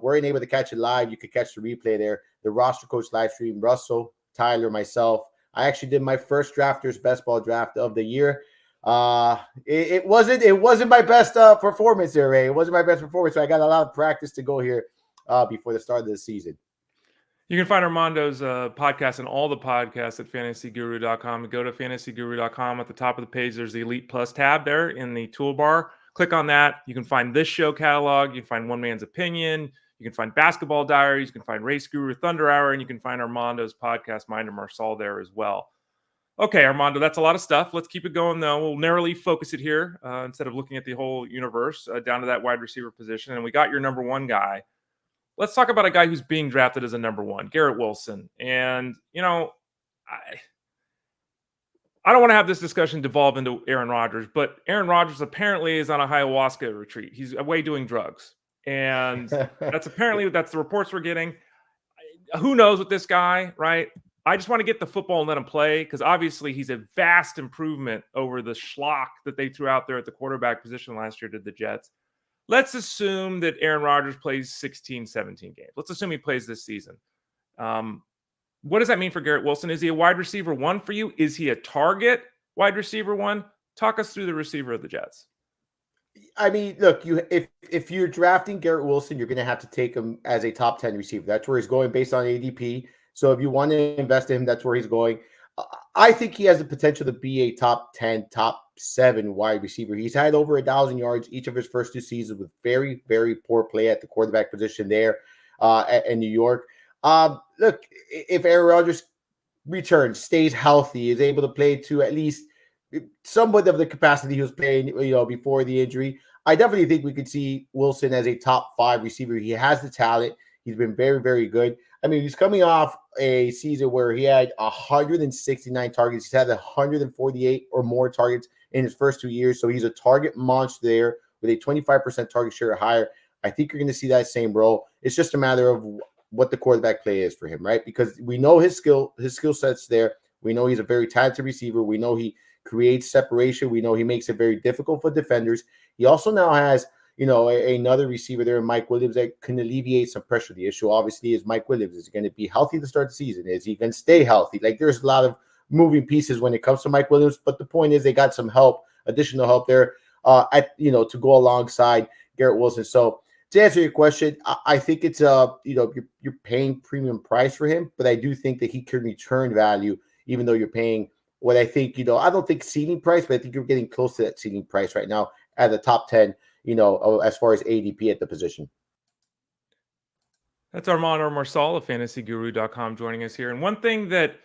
weren't able to catch it live, you could catch the replay there. The roster coach live stream, Russell, Tyler, myself. I actually did my first drafters best ball draft of the year. It wasn't my best performance there, Ray. It wasn't my best performance. So I got a lot of practice to go here before the start of the season. You can find Armando's podcast and all the podcasts at fantasyguru.com. Go to fantasyguru.com. At the top of the page, there's the Elite Plus tab there in the toolbar. Click on that. You can find this show catalog. You can find One Man's Opinion. You can find Basketball Diaries. You can find Race Guru Thunder Hour. And you can find Armando's podcast, Mind of Marsal, there as well. Okay, Armando, that's a lot of stuff. Let's keep it going, though. We'll narrowly focus it here instead of looking at the whole universe down to that wide receiver position. And we got your number one guy. Let's talk about a guy who's being drafted as a number one, Garrett Wilson. And, I don't want to have this discussion devolve into Aaron Rodgers, but Aaron Rodgers apparently is on a ayahuasca retreat. He's away doing drugs. And that's the reports we're getting. Who knows with this guy, right? I just want to get the football and let him play because obviously he's a vast improvement over the schlock that they threw out there at the quarterback position last year to the Jets. let's assume that Aaron Rodgers plays 16, 17 games. Let's assume he plays this season. What does that mean for Garrett Wilson? Is he a wide receiver 1 for you? Is he a target wide receiver 1? Talk us through the receiver of the Jets. I mean, look, if you're drafting Garrett Wilson, you're going to have to take him as a top 10 receiver. That's where he's going based on ADP. So if you want to invest in him, that's where he's going. I think he has the potential to be a top 10, top 7 wide receiver. He's had over 1,000 yards each of his first 2 seasons with very, very poor play at the quarterback position there in New York. Look, if Aaron Rodgers returns, stays healthy, is able to play to at least somewhat of the capacity he was playing, before the injury, I definitely think we could see Wilson as a top 5 receiver. He has the talent. He's been very, very good. I mean, he's coming off a season where he had 169 targets. He's had 148 or more targets in his first 2 years. So he's a target monster there with a 25% target share or higher. I think you're going to see that same role. It's just a matter of what the quarterback play is for him, right? Because we know his skill set's there. We know he's a very talented receiver. We know he creates separation. We know he makes it very difficult for defenders. He also now has, another receiver there, Mike Williams, that can alleviate some pressure. The issue obviously is Mike Williams. Is he going to be healthy to start the season? Is he going to stay healthy? Like, there's a lot of moving pieces when it comes to Mike Williams, but the point is they got some help, additional help there to go alongside Garrett Wilson. So to answer your question, I think it's you're paying premium price for him, but I do think that he can return value, even though you're paying what I think, I don't think ceiling price, but I think you're getting close to that ceiling price right now at the top 10, as far as ADP at the position. That's Armando Marsal of fantasyguru.com joining us here. And one thing that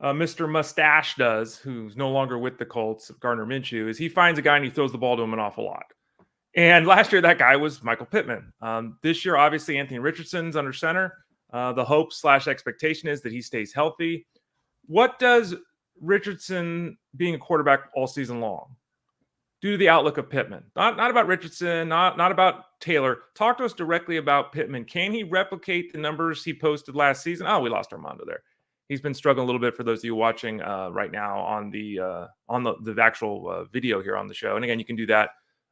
Mr. Mustache does, who's no longer with the Colts, Gardner Minshew, is he finds a guy and he throws the ball to him an awful lot. And last year, that guy was Michael Pittman. This year, obviously, Anthony Richardson's under center. The hope/expectation is that he stays healthy. What does Richardson being a quarterback all season long due to the outlook of Pittman? Not about Richardson, not about Taylor. Talk to us directly about Pittman. Can he replicate the numbers he posted last season? Oh, we lost Armando there. He's been struggling a little bit for those of you watching right now on the actual video here on the show. And again, you can do that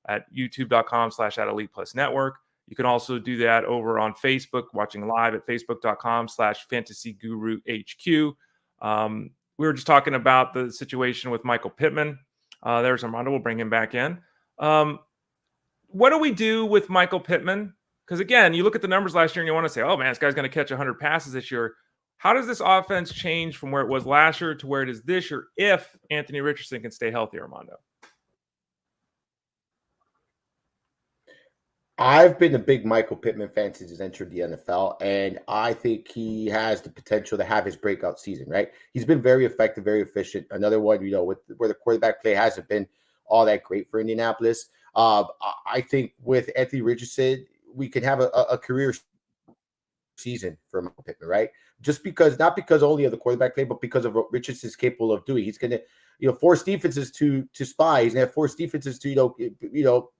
at youtube.com/@ElitePlusNetwork. You can also do that over on Facebook, watching live at facebook.com/FantasyGuruHQ. We were just talking about the situation with Michael Pittman. There's Armando. We'll bring him back in. What do we do with Michael Pittman? Because, again, you look at the numbers last year and you want to say, oh, man, this guy's going to catch 100 passes this year. How does this offense change from where it was last year to where it is this year if Anthony Richardson can stay healthy, Armando? I've been a big Michael Pittman fan since he's entered the NFL, and I think he has the potential to have his breakout season, right? He's been very effective, very efficient. Another one, where the quarterback play hasn't been all that great for Indianapolis. I think with Anthony Richardson, we could have a career season for Michael Pittman, right? Not because only of the quarterback play, but because of what Richardson's capable of doing. He's going to, force defenses to spy. He's going to force defenses to,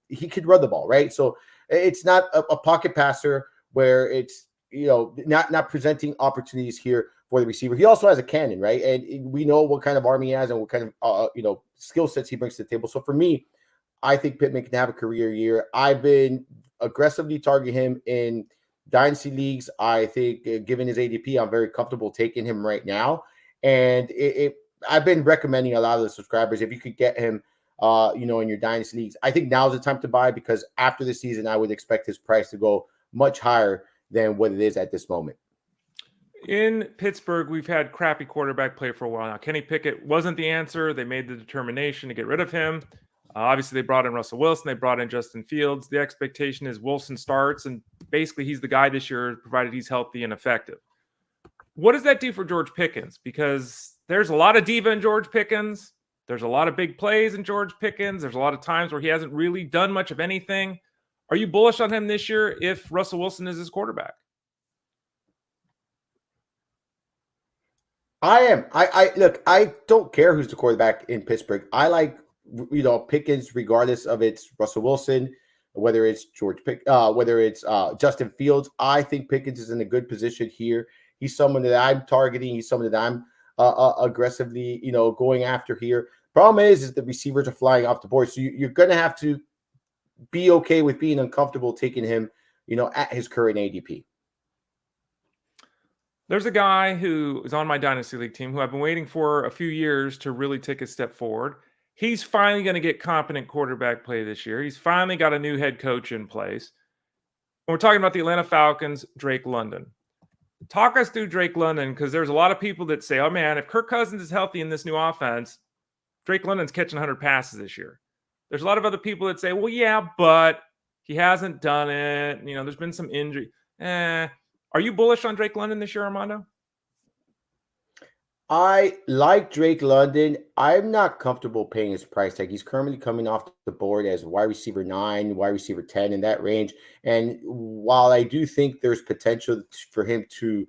he could run the ball, right? So it's not a pocket passer where it's, not presenting opportunities here for the receiver. He also has a cannon, right? And we know what kind of arm he has and what kind of, skill sets he brings to the table. So for me, I think Pittman can have a career year. I've been aggressively targeting him in dynasty leagues. I think given his ADP, I'm very comfortable taking him right now. And I've been recommending a lot of the subscribers, if you could get him, in your dynasty leagues, I think now's the time to buy, because after the season, I would expect his price to go much higher than what it is at this moment. In Pittsburgh, we've had crappy quarterback play for a while now. Kenny Pickett wasn't the answer. They made the determination to get rid of him. Obviously, they brought in Russell Wilson. They brought in Justin Fields. The expectation is Wilson starts, and basically he's the guy this year, provided he's healthy and effective. What does that do for George Pickens? Because there's a lot of diva in George Pickens. There's a lot of big plays in George Pickens. There's a lot of times where he hasn't really done much of anything. Are you bullish on him this year if Russell Wilson is his quarterback? I am. I look, I don't care who's the quarterback in Pittsburgh. I like, Pickens, regardless of it's Russell Wilson, whether it's whether it's Justin Fields. I think Pickens is in a good position here. He's someone that I'm targeting. He's someone that I'm aggressively, going after here. Problem is the receivers are flying off the board. So you're going to have to be okay with being uncomfortable taking him, at his current ADP. There's a guy who is on my Dynasty League team who I've been waiting for a few years to really take a step forward. He's finally going to get competent quarterback play this year. He's finally got a new head coach in place. We're talking about the Atlanta Falcons, Drake London. Talk us through Drake London, because there's a lot of people that say, oh man, if Kirk Cousins is healthy in this new offense, Drake London's catching 100 passes this year. There's a lot of other people that say, well, yeah, but he hasn't done it. There's been some injury. Are you bullish on Drake London this year, Armando? I like Drake London. I'm not comfortable paying his price tag. He's currently coming off the board as wide receiver 9, wide receiver 10 in that range. And while I do think there's potential for him to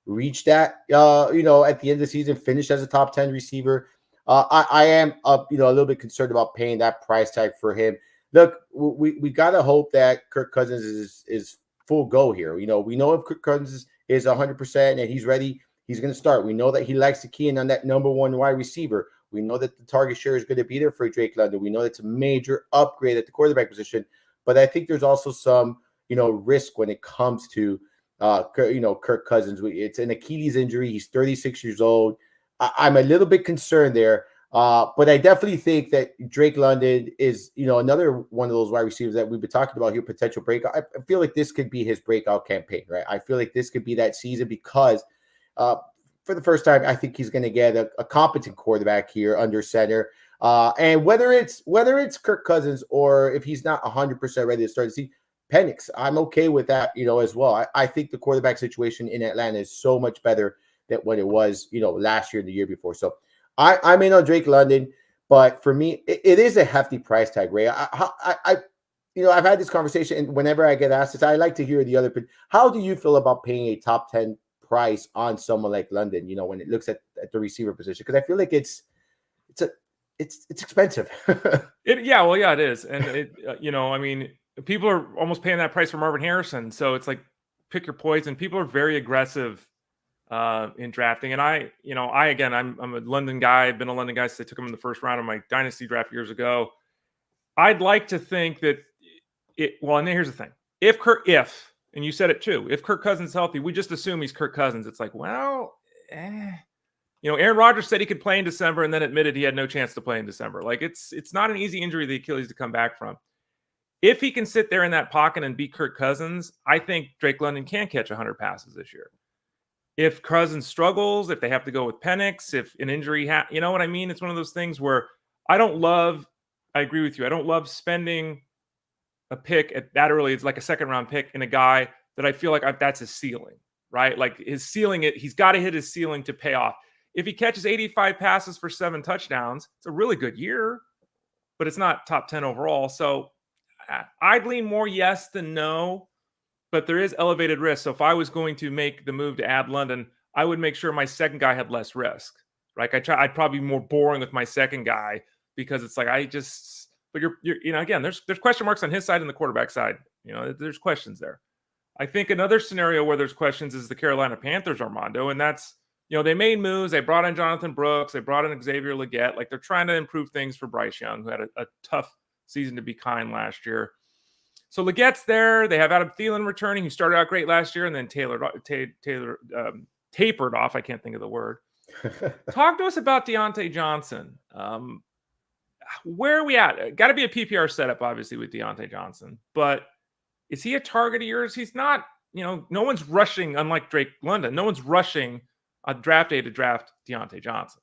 reach that, at the end of the season, finish as a top 10 receiver, I am a little bit concerned about paying that price tag for him. Look, we got to hope that Kirk Cousins is full go here. We know if Kirk Cousins is 100% and he's ready, he's going to start. We know that he likes to key in on that number 1 wide receiver. We know that the target share is going to be there for Drake London. We know it's a major upgrade at the quarterback position, but I think there's also some, risk when it comes to, Kirk Cousins. It's an Achilles injury. He's 36 years old. I'm a little bit concerned there, but I definitely think that Drake London is, another one of those wide receivers that we've been talking about here, potential breakout. I feel like this could be his breakout campaign, right? I feel like this could be that season because for the first time, I think he's going to get a competent quarterback here under center. And whether it's Kirk Cousins or if he's not 100% ready to start the season, Penix, I'm okay with that, as well. I think the quarterback situation in Atlanta is so much better than what it was, last year and the year before. So I'm in on Drake London, but for me, it is a hefty price tag, Ray. I've had this conversation, and whenever I get asked this, I like to hear the other. How do you feel about paying a top 10 price on someone like London, when it looks at the receiver position? Because I feel like it's expensive. It is. And people are almost paying that price for Marvin Harrison. So it's like, pick your poison. People are very aggressive in drafting. And I'm a London guy. I've been a London guy since I took him in the first round of my dynasty draft years ago. I'd like to think that and here's the thing. And you said it too, if Kirk Cousins is healthy, we just assume he's Kirk Cousins. It's like, Aaron Rodgers said he could play in December and then admitted he had no chance to play in December. Like it's not an easy injury, the Achilles, to come back from. If he can sit there in that pocket and beat Kirk Cousins, I think Drake London can catch 100 passes this year. If Cousins struggles, if they have to go with Penix, if an injury, you know what I mean? It's one of those things where I agree with you. I don't love spending a pick at that early. It's like a second round pick in a guy that I feel like that's his ceiling, right? Like his ceiling, he's got to hit his ceiling to pay off. If he catches 85 passes for 7 touchdowns, it's a really good year, but it's not top 10 overall. So I'd lean more yes than no, but there is elevated risk. So if I was going to make the move to add London, I would make sure my second guy had less risk, right? I'd probably be more boring with my second guy because it's like, but you're again, there's question marks on his side and the quarterback side. There's questions there. I think another scenario where there's questions is the Carolina Panthers, Armando, and that's, they made moves. They brought in Jonathan Brooks. They brought in Xavier Legette. Like they're trying to improve things for Bryce Young, who had a tough season to be kind last year. So Legette's there. They have Adam Thielen returning, who started out great last year and then tapered off. I can't think of the word. Talk to us about Diontae Johnson. Where are we at? Got to be a PPR setup, obviously, with Diontae Johnson. But is he a target of yours? He's not. No one's rushing, unlike Drake London. No one's rushing on draft day to draft Diontae Johnson.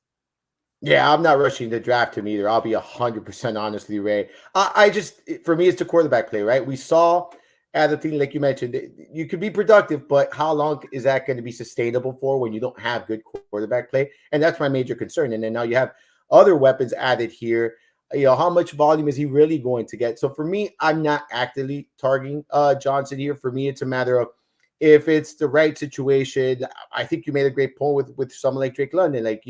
Yeah, I'm not rushing to draft him either. I'll be 100% honest with you, Ray. I just, for me, it's the quarterback play, right? We saw the thing, like you mentioned, you could be productive, but how long is that going to be sustainable for when you don't have good quarterback play? And that's my major concern. And then now you have other weapons added here. How much volume is he really going to get? So for me, I'm not actively targeting Johnson here. For me, it's a matter of if it's the right situation. I think you made a great point with someone like Drake London. Like,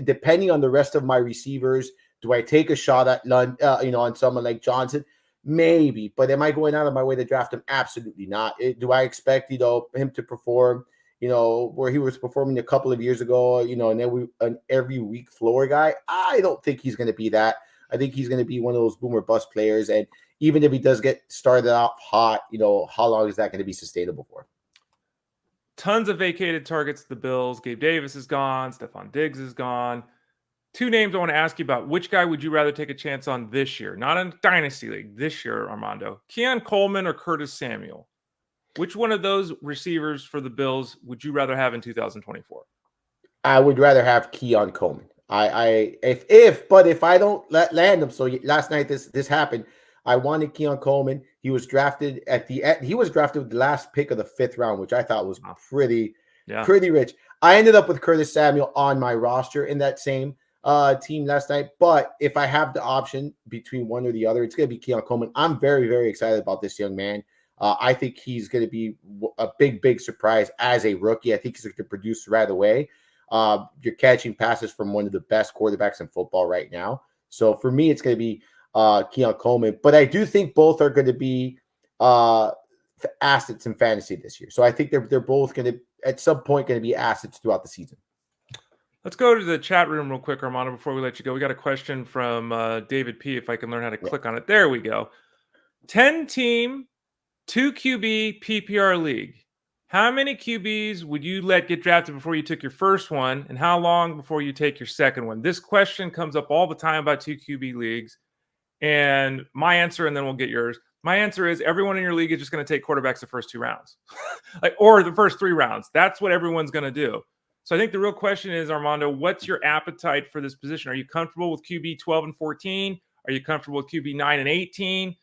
depending on the rest of my receivers, do I take a shot at on someone like Johnson? Maybe, but am I going out of my way to draft him? Absolutely not. Do I expect him to perform where he was performing a couple of years ago? An every week floor guy. I don't think he's going to be that. I think he's going to be one of those boomer bust players. And even if he does get started off hot, how long is that going to be sustainable for? Tons of vacated targets to the Bills. Gabe Davis is gone. Stephon Diggs is gone. Two names I want to ask you about. Which guy would you rather take a chance on this year? Not in Dynasty League, this year, Armando. Keon Coleman or Curtis Samuel? Which one of those receivers for the Bills would you rather have in 2024? I would rather have Keon Coleman. If I don't land him, so last night this happened. I wanted Keon Coleman. He was drafted at the end. He was drafted with the last pick of the 5th round, which I thought was pretty rich. I ended up with Curtis Samuel on my roster in that same team last night. But if I have the option between one or the other, it's going to be Keon Coleman. I'm very, very excited about this young man. I think he's going to be a big surprise as a rookie. I think he's going to produce right away. You're catching passes from one of the best quarterbacks in football right now. So for me, it's going to be Keon Coleman. But I do think both are going to be assets in fantasy this year. So I think they're both going to, at some point, going to be assets throughout the season. Let's go to the chat room real quick, Armando, before we let you go. We got a question from David P. If I can learn how to click on it. There we go. 10-team, 2 QB PPR league. How many QBs would you let get drafted before you took your first one? And how long before you take your second one? This question comes up all the time about 2 QB leagues. And my answer, and then we'll get yours. My answer is everyone in your league is just going to take quarterbacks the first 2 rounds. Or the first 3 rounds. That's what everyone's going to do. So I think the real question is, Armando, what's your appetite for this position? Are you comfortable with QB 12 and 14? Are you comfortable with QB 9 and 18?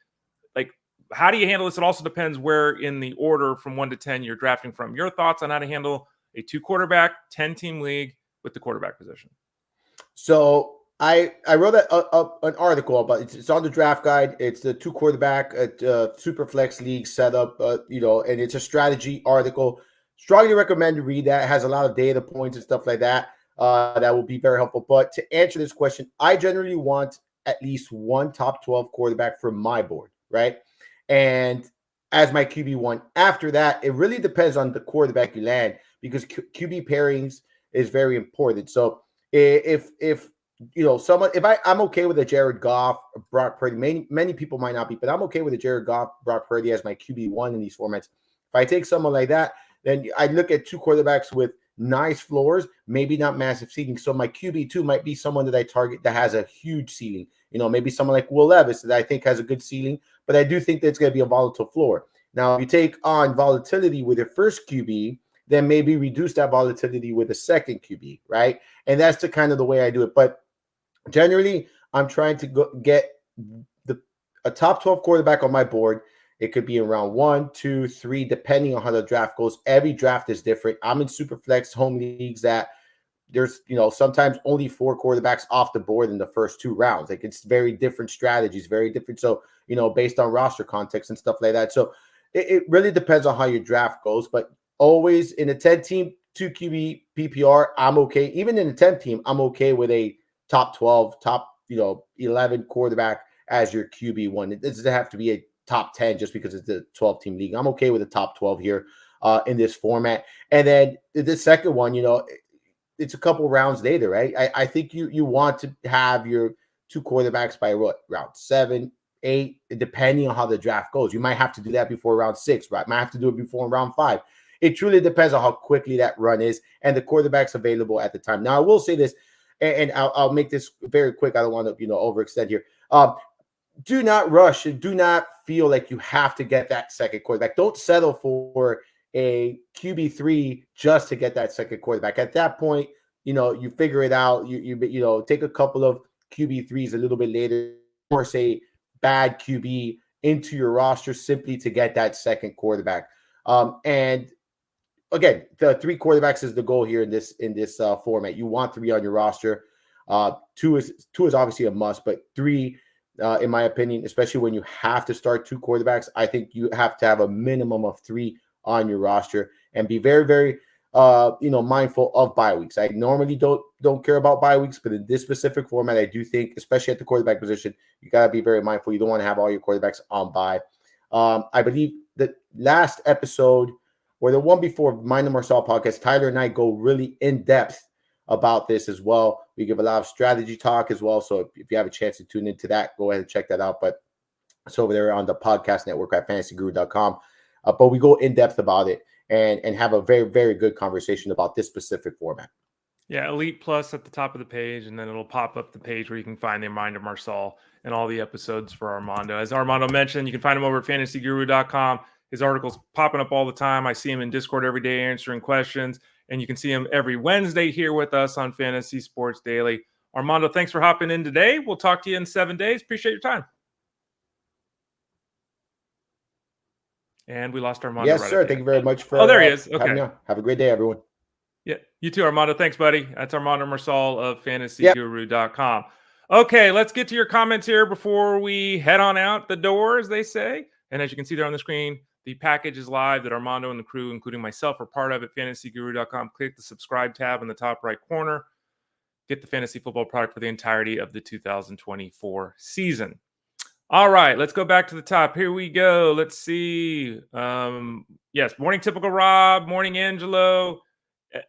How do you handle this? It also depends where in the order from 1 to 10 you're drafting from. Your thoughts on how to handle a 2-quarterback, 10-team league with the quarterback position. So I wrote an article about it. It's on the draft guide. It's the 2-quarterback super flex league setup, and it's a strategy article. Strongly recommend you read that. It has a lot of data points and stuff like that. That will be very helpful. But to answer this question, I generally want at least one top 12 quarterback from my board, right? And as my QB1. After that, it really depends on the quarterback you land, because QB pairings is very important. So if I'm okay with a Jared Goff, Brock Purdy. Many people might not be, but I'm okay with a Jared Goff, Brock Purdy as my QB1 in these formats. If I take someone like that, then I look at 2 quarterbacks with nice floors, maybe not massive ceiling. So my QB2 might be someone that I target that has a huge ceiling. Maybe someone like Orelvis that I think has a good ceiling, but I do think that it's going to be a volatile floor. Now, if you take on volatility with your first QB, then maybe reduce that volatility with a second QB, right? And that's the kind of the way I do it. But generally, I'm trying to get a top 12 quarterback on my board. It could be in round 1, 2, 3, depending on how the draft goes. Every draft is different. I'm in super flex home leagues that there's, sometimes only 4 quarterbacks off the board in the first 2 rounds. It's very different strategies, very different. So, based on roster context and stuff like that. So it really depends on how your draft goes. But always in a 10-team, 2 QB PPR, I'm okay. Even in a 10-team, I'm okay with a top 12, top 11 quarterback as your QB1. It doesn't have to be a top 10 just because it's the 12-team league. I'm okay with the top 12 here in this format. And then the second one, it's a couple rounds later, right? I think you want to have your 2 quarterbacks by round 7, 8, depending on how the draft goes. You might have to do that before round 6, right? Might have to do it before round 5. It truly depends on how quickly that run is and the quarterbacks available at the time. Now, I will say this, and I'll make this very quick. I don't want to overextend here. Do not rush and do not feel like you have to get that second quarterback. Don't settle for a QB3 just to get that second quarterback. At that point, you figure it out. You take a couple of QB3s a little bit later, or say bad QB into your roster simply to get that second quarterback. And again, the 3 quarterbacks is the goal here in this format. You want 3 on your roster. 2 is obviously a must, but 3. In my opinion, especially when you have to start 2 quarterbacks, I think you have to have a minimum of 3 on your roster and be very, very, mindful of bye weeks. I normally don't care about bye weeks, but in this specific format, I do think, especially at the quarterback position, you got to be very mindful. You don't want to have all your quarterbacks on bye. I believe the last episode or the one before Mind the Marsal podcast, Tyler and I go really in depth about this as well. We give a lot of strategy talk as well. So if you have a chance to tune into that, go ahead and check that out. But it's over there on the podcast network at fantasyguru.com. But we go in depth about it and have a very, very good conversation about this specific format. Yeah, Elite Plus at the top of the page, and then it'll pop up the page where you can find the Armando Marsal and all the episodes for Armando. As Armando mentioned, you can find him over at fantasyguru.com. His articles popping up all the time. I see him in Discord every day answering questions, and you can see him every Wednesday here with us on Fantasy Sports Daily. Armando, thanks for hopping in today. We'll talk to you in 7 days. Appreciate your time. And we lost Armando. Yes, right sir. Thank you very much for there he is. Okay. Have a great day, everyone. Yeah, you too, Armando. Thanks, buddy. That's Armando Marsal of fantasyguru.com. Okay, let's get to your comments here before we head on out the door, as they say. And as you can see there on the screen, the package is live that Armando and the crew, including myself, are part of at fantasyguru.com. Click the subscribe tab in the top right corner. Get the fantasy football product for the entirety of the 2024 season. All right, let's go back to the top. Here we go. Let's see. Yes, morning, Typical Rob. Morning, Angelo.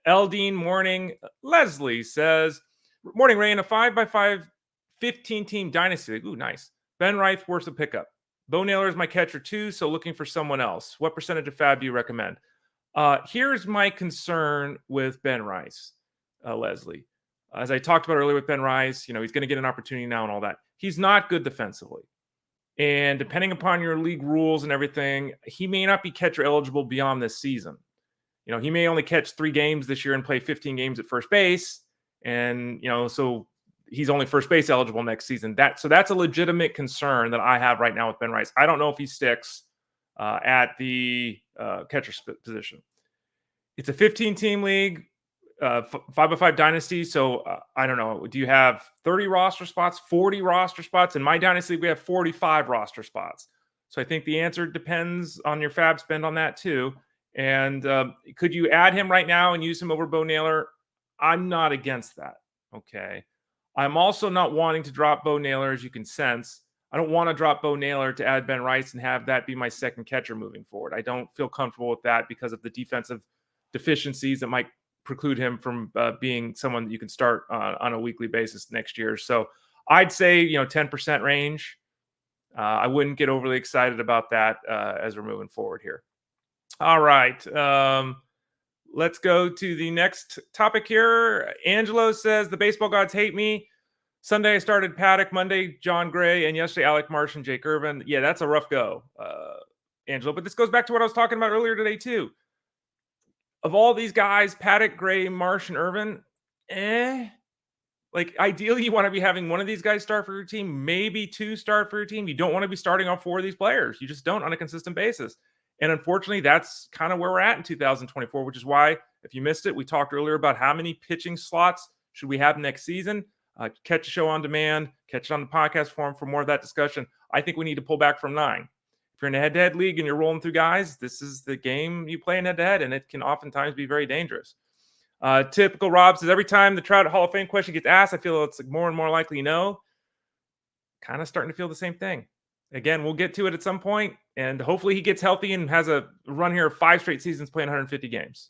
Eldine, morning. Leslie says, morning, Ray, in a 5x5 15-team dynasty. Ooh, nice. Ben Reif worth a pickup. Bo Naylor is my catcher too, so looking for someone else. What percentage of fab do you recommend? Here's my concern with Ben Rice, Leslie. As I talked about earlier with Ben Rice, he's going to get an opportunity now and all that. He's not good defensively. And depending upon your league rules and everything, he may not be catcher eligible beyond this season. He may only catch 3 games this year and play 15 games at first base. And, so he's only first base eligible next season. So that's a legitimate concern that I have right now with Ben Rice. I don't know if he sticks at the catcher position. It's a 15-team league, 5x5 dynasty. So I don't know. Do you have 30 roster spots, 40 roster spots? In my dynasty, we have 45 roster spots. So I think the answer depends on your fab spend on that too. And could you add him right now and use him over Bo Naylor? I'm not against that. Okay. I'm also not wanting to drop Bo Naylor, as you can sense. I don't want to drop Bo Naylor to add Ben Rice and have that be my second catcher moving forward. I don't feel comfortable with that because of the defensive deficiencies that might preclude him from being someone that you can start on a weekly basis next year. So I'd say, 10% range. I wouldn't get overly excited about that as we're moving forward here. All right. Let's go to the next topic here. Angelo says, the baseball gods hate me. Sunday I started Paddock, Monday John Gray, and yesterday Alec Marsh and Jake Irvin. Yeah, that's a rough go, Angelo. But this goes back to what I was talking about earlier today too. Of all these guys, Paddock, Gray, Marsh, and Irvin, ideally you want to be having one of these guys start for your team, maybe 2 start for your team. You don't want to be starting off 4 of these players. You just don't on a consistent basis. And unfortunately, that's kind of where we're at in 2024, which is why, if you missed it, we talked earlier about how many pitching slots should we have next season. Catch a show on demand, catch it on the podcast forum for more of that discussion. I think we need to pull back from 9. If you're in a head-to-head league and you're rolling through guys, this is the game you play in head-to-head, and it can oftentimes be very dangerous. Typical Rob says, every time the Trout Hall of Fame question gets asked, I feel it's more and more likely no. Kind of starting to feel the same thing. Again, we'll get to it at some point, and hopefully he gets healthy and has a run here of 5 straight seasons playing 150 games.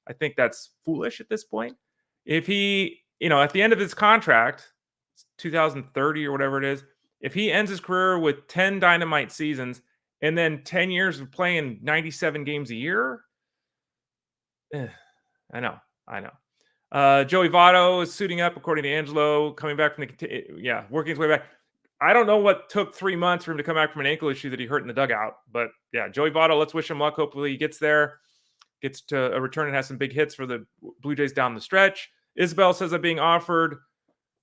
I think that's foolish at this point. If he, at the end of his contract, 2030 or whatever it is, if he ends his career with 10 dynamite seasons and then 10 years of playing 97 games a year, I know. Joey Votto is suiting up, according to Angelo, coming back from working his way back. I don't know what took 3 months for him to come back from an ankle issue that he hurt in the dugout. But yeah, Joey Votto, let's wish him luck. Hopefully he gets there, gets to a return and has some big hits for the Blue Jays down the stretch. Isabel says I'm being offered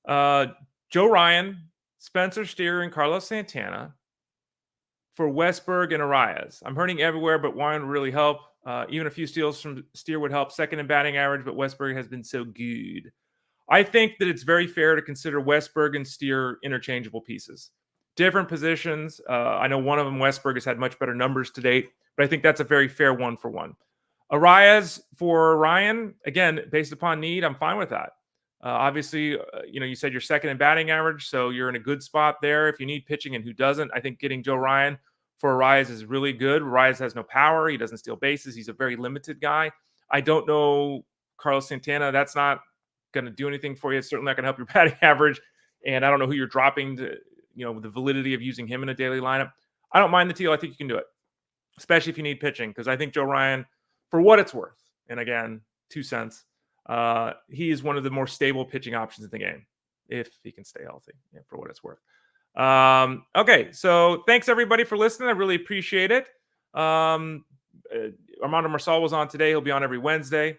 Joe Ryan, Spencer Steer, and Carlos Santana for Westberg and Arias. I'm hurting everywhere, but Ryan would really help. Even a few steals from Steer would help. Second in batting average, but Westberg has been so good. I think that it's very fair to consider Westberg and Steer interchangeable pieces. Different positions. I know one of them, Westberg, has had much better numbers to date, but I think that's a very fair 1-for-1. Arias for Ryan, again, based upon need, I'm fine with that. Obviously, you said you're second in batting average, so you're in a good spot there. If you need pitching and who doesn't, I think getting Joe Ryan for Arias is really good. Arias has no power. He doesn't steal bases. He's a very limited guy. I don't know Carlos Santana. That's not going to do anything for you. It's certainly not going to help your batting average. And I don't know who you're dropping to, the validity of using him in a daily lineup. I don't mind the teal. I think you can do it, especially if you need pitching, because I think Joe Ryan, for what it's worth, and again, 2 cents, he is one of the more stable pitching options in the game if he can stay healthy, for what it's worth. Okay, so thanks everybody for listening. I really appreciate it. Armando Marsal was on today. He'll be on every Wednesday.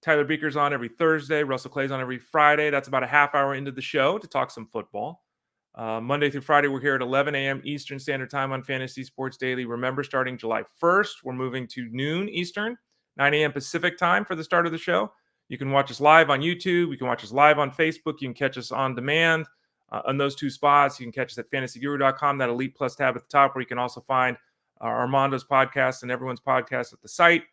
Tyler Beaker's on every Thursday. Russell Clay's on every Friday. That's about a half hour into the show to talk some football. Monday through Friday, we're here at 11 a.m. Eastern Standard Time on Fantasy Sports Daily. Remember, starting July 1st, we're moving to noon Eastern, 9 a.m. Pacific time for the start of the show. You can watch us live on YouTube. You can watch us live on Facebook. You can catch us on demand on those 2 spots. You can catch us at fantasyguru.com, that Elite Plus tab at the top, where you can also find Armando's podcast and everyone's podcast at the site.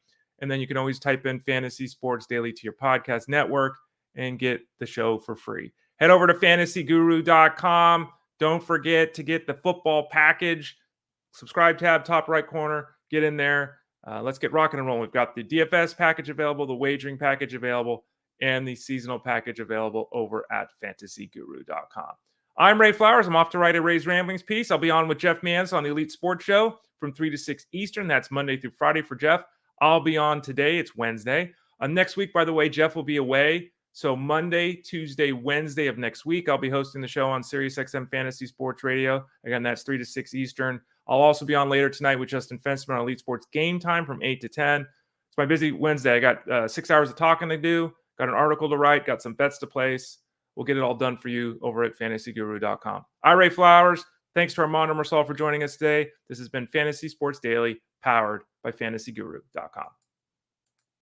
And then you can always type in Fantasy Sports Daily to your podcast network and get the show for free. Head over to fantasyguru.com. Don't forget to get the football package. Subscribe tab, top right corner. Get in there. Let's get rocking and rolling. We've got the DFS package available, the wagering package available, and the seasonal package available over at fantasyguru.com. I'm Ray Flowers. I'm off to write a Ray's Ramblings piece. I'll be on with Jeff Mans on the Elite Sports Show from 3 to 6 Eastern. That's Monday through Friday for Jeff. I'll be on today. It's Wednesday. Next week, by the way, Jeff will be away. So Monday, Tuesday, Wednesday of next week, I'll be hosting the show on SiriusXM Fantasy Sports Radio. Again, that's 3 to 6 Eastern. I'll also be on later tonight with Justin Fensterman on Elite Sports Game Time from 8 to 10. It's my busy Wednesday. I got 6 hours of talking to do, got an article to write, got some bets to place. We'll get it all done for you over at fantasyguru.com. I'm Ray Flowers. Thanks to Armando Marsal for joining us today. This has been Fantasy Sports Daily, powered by fantasyguru.com.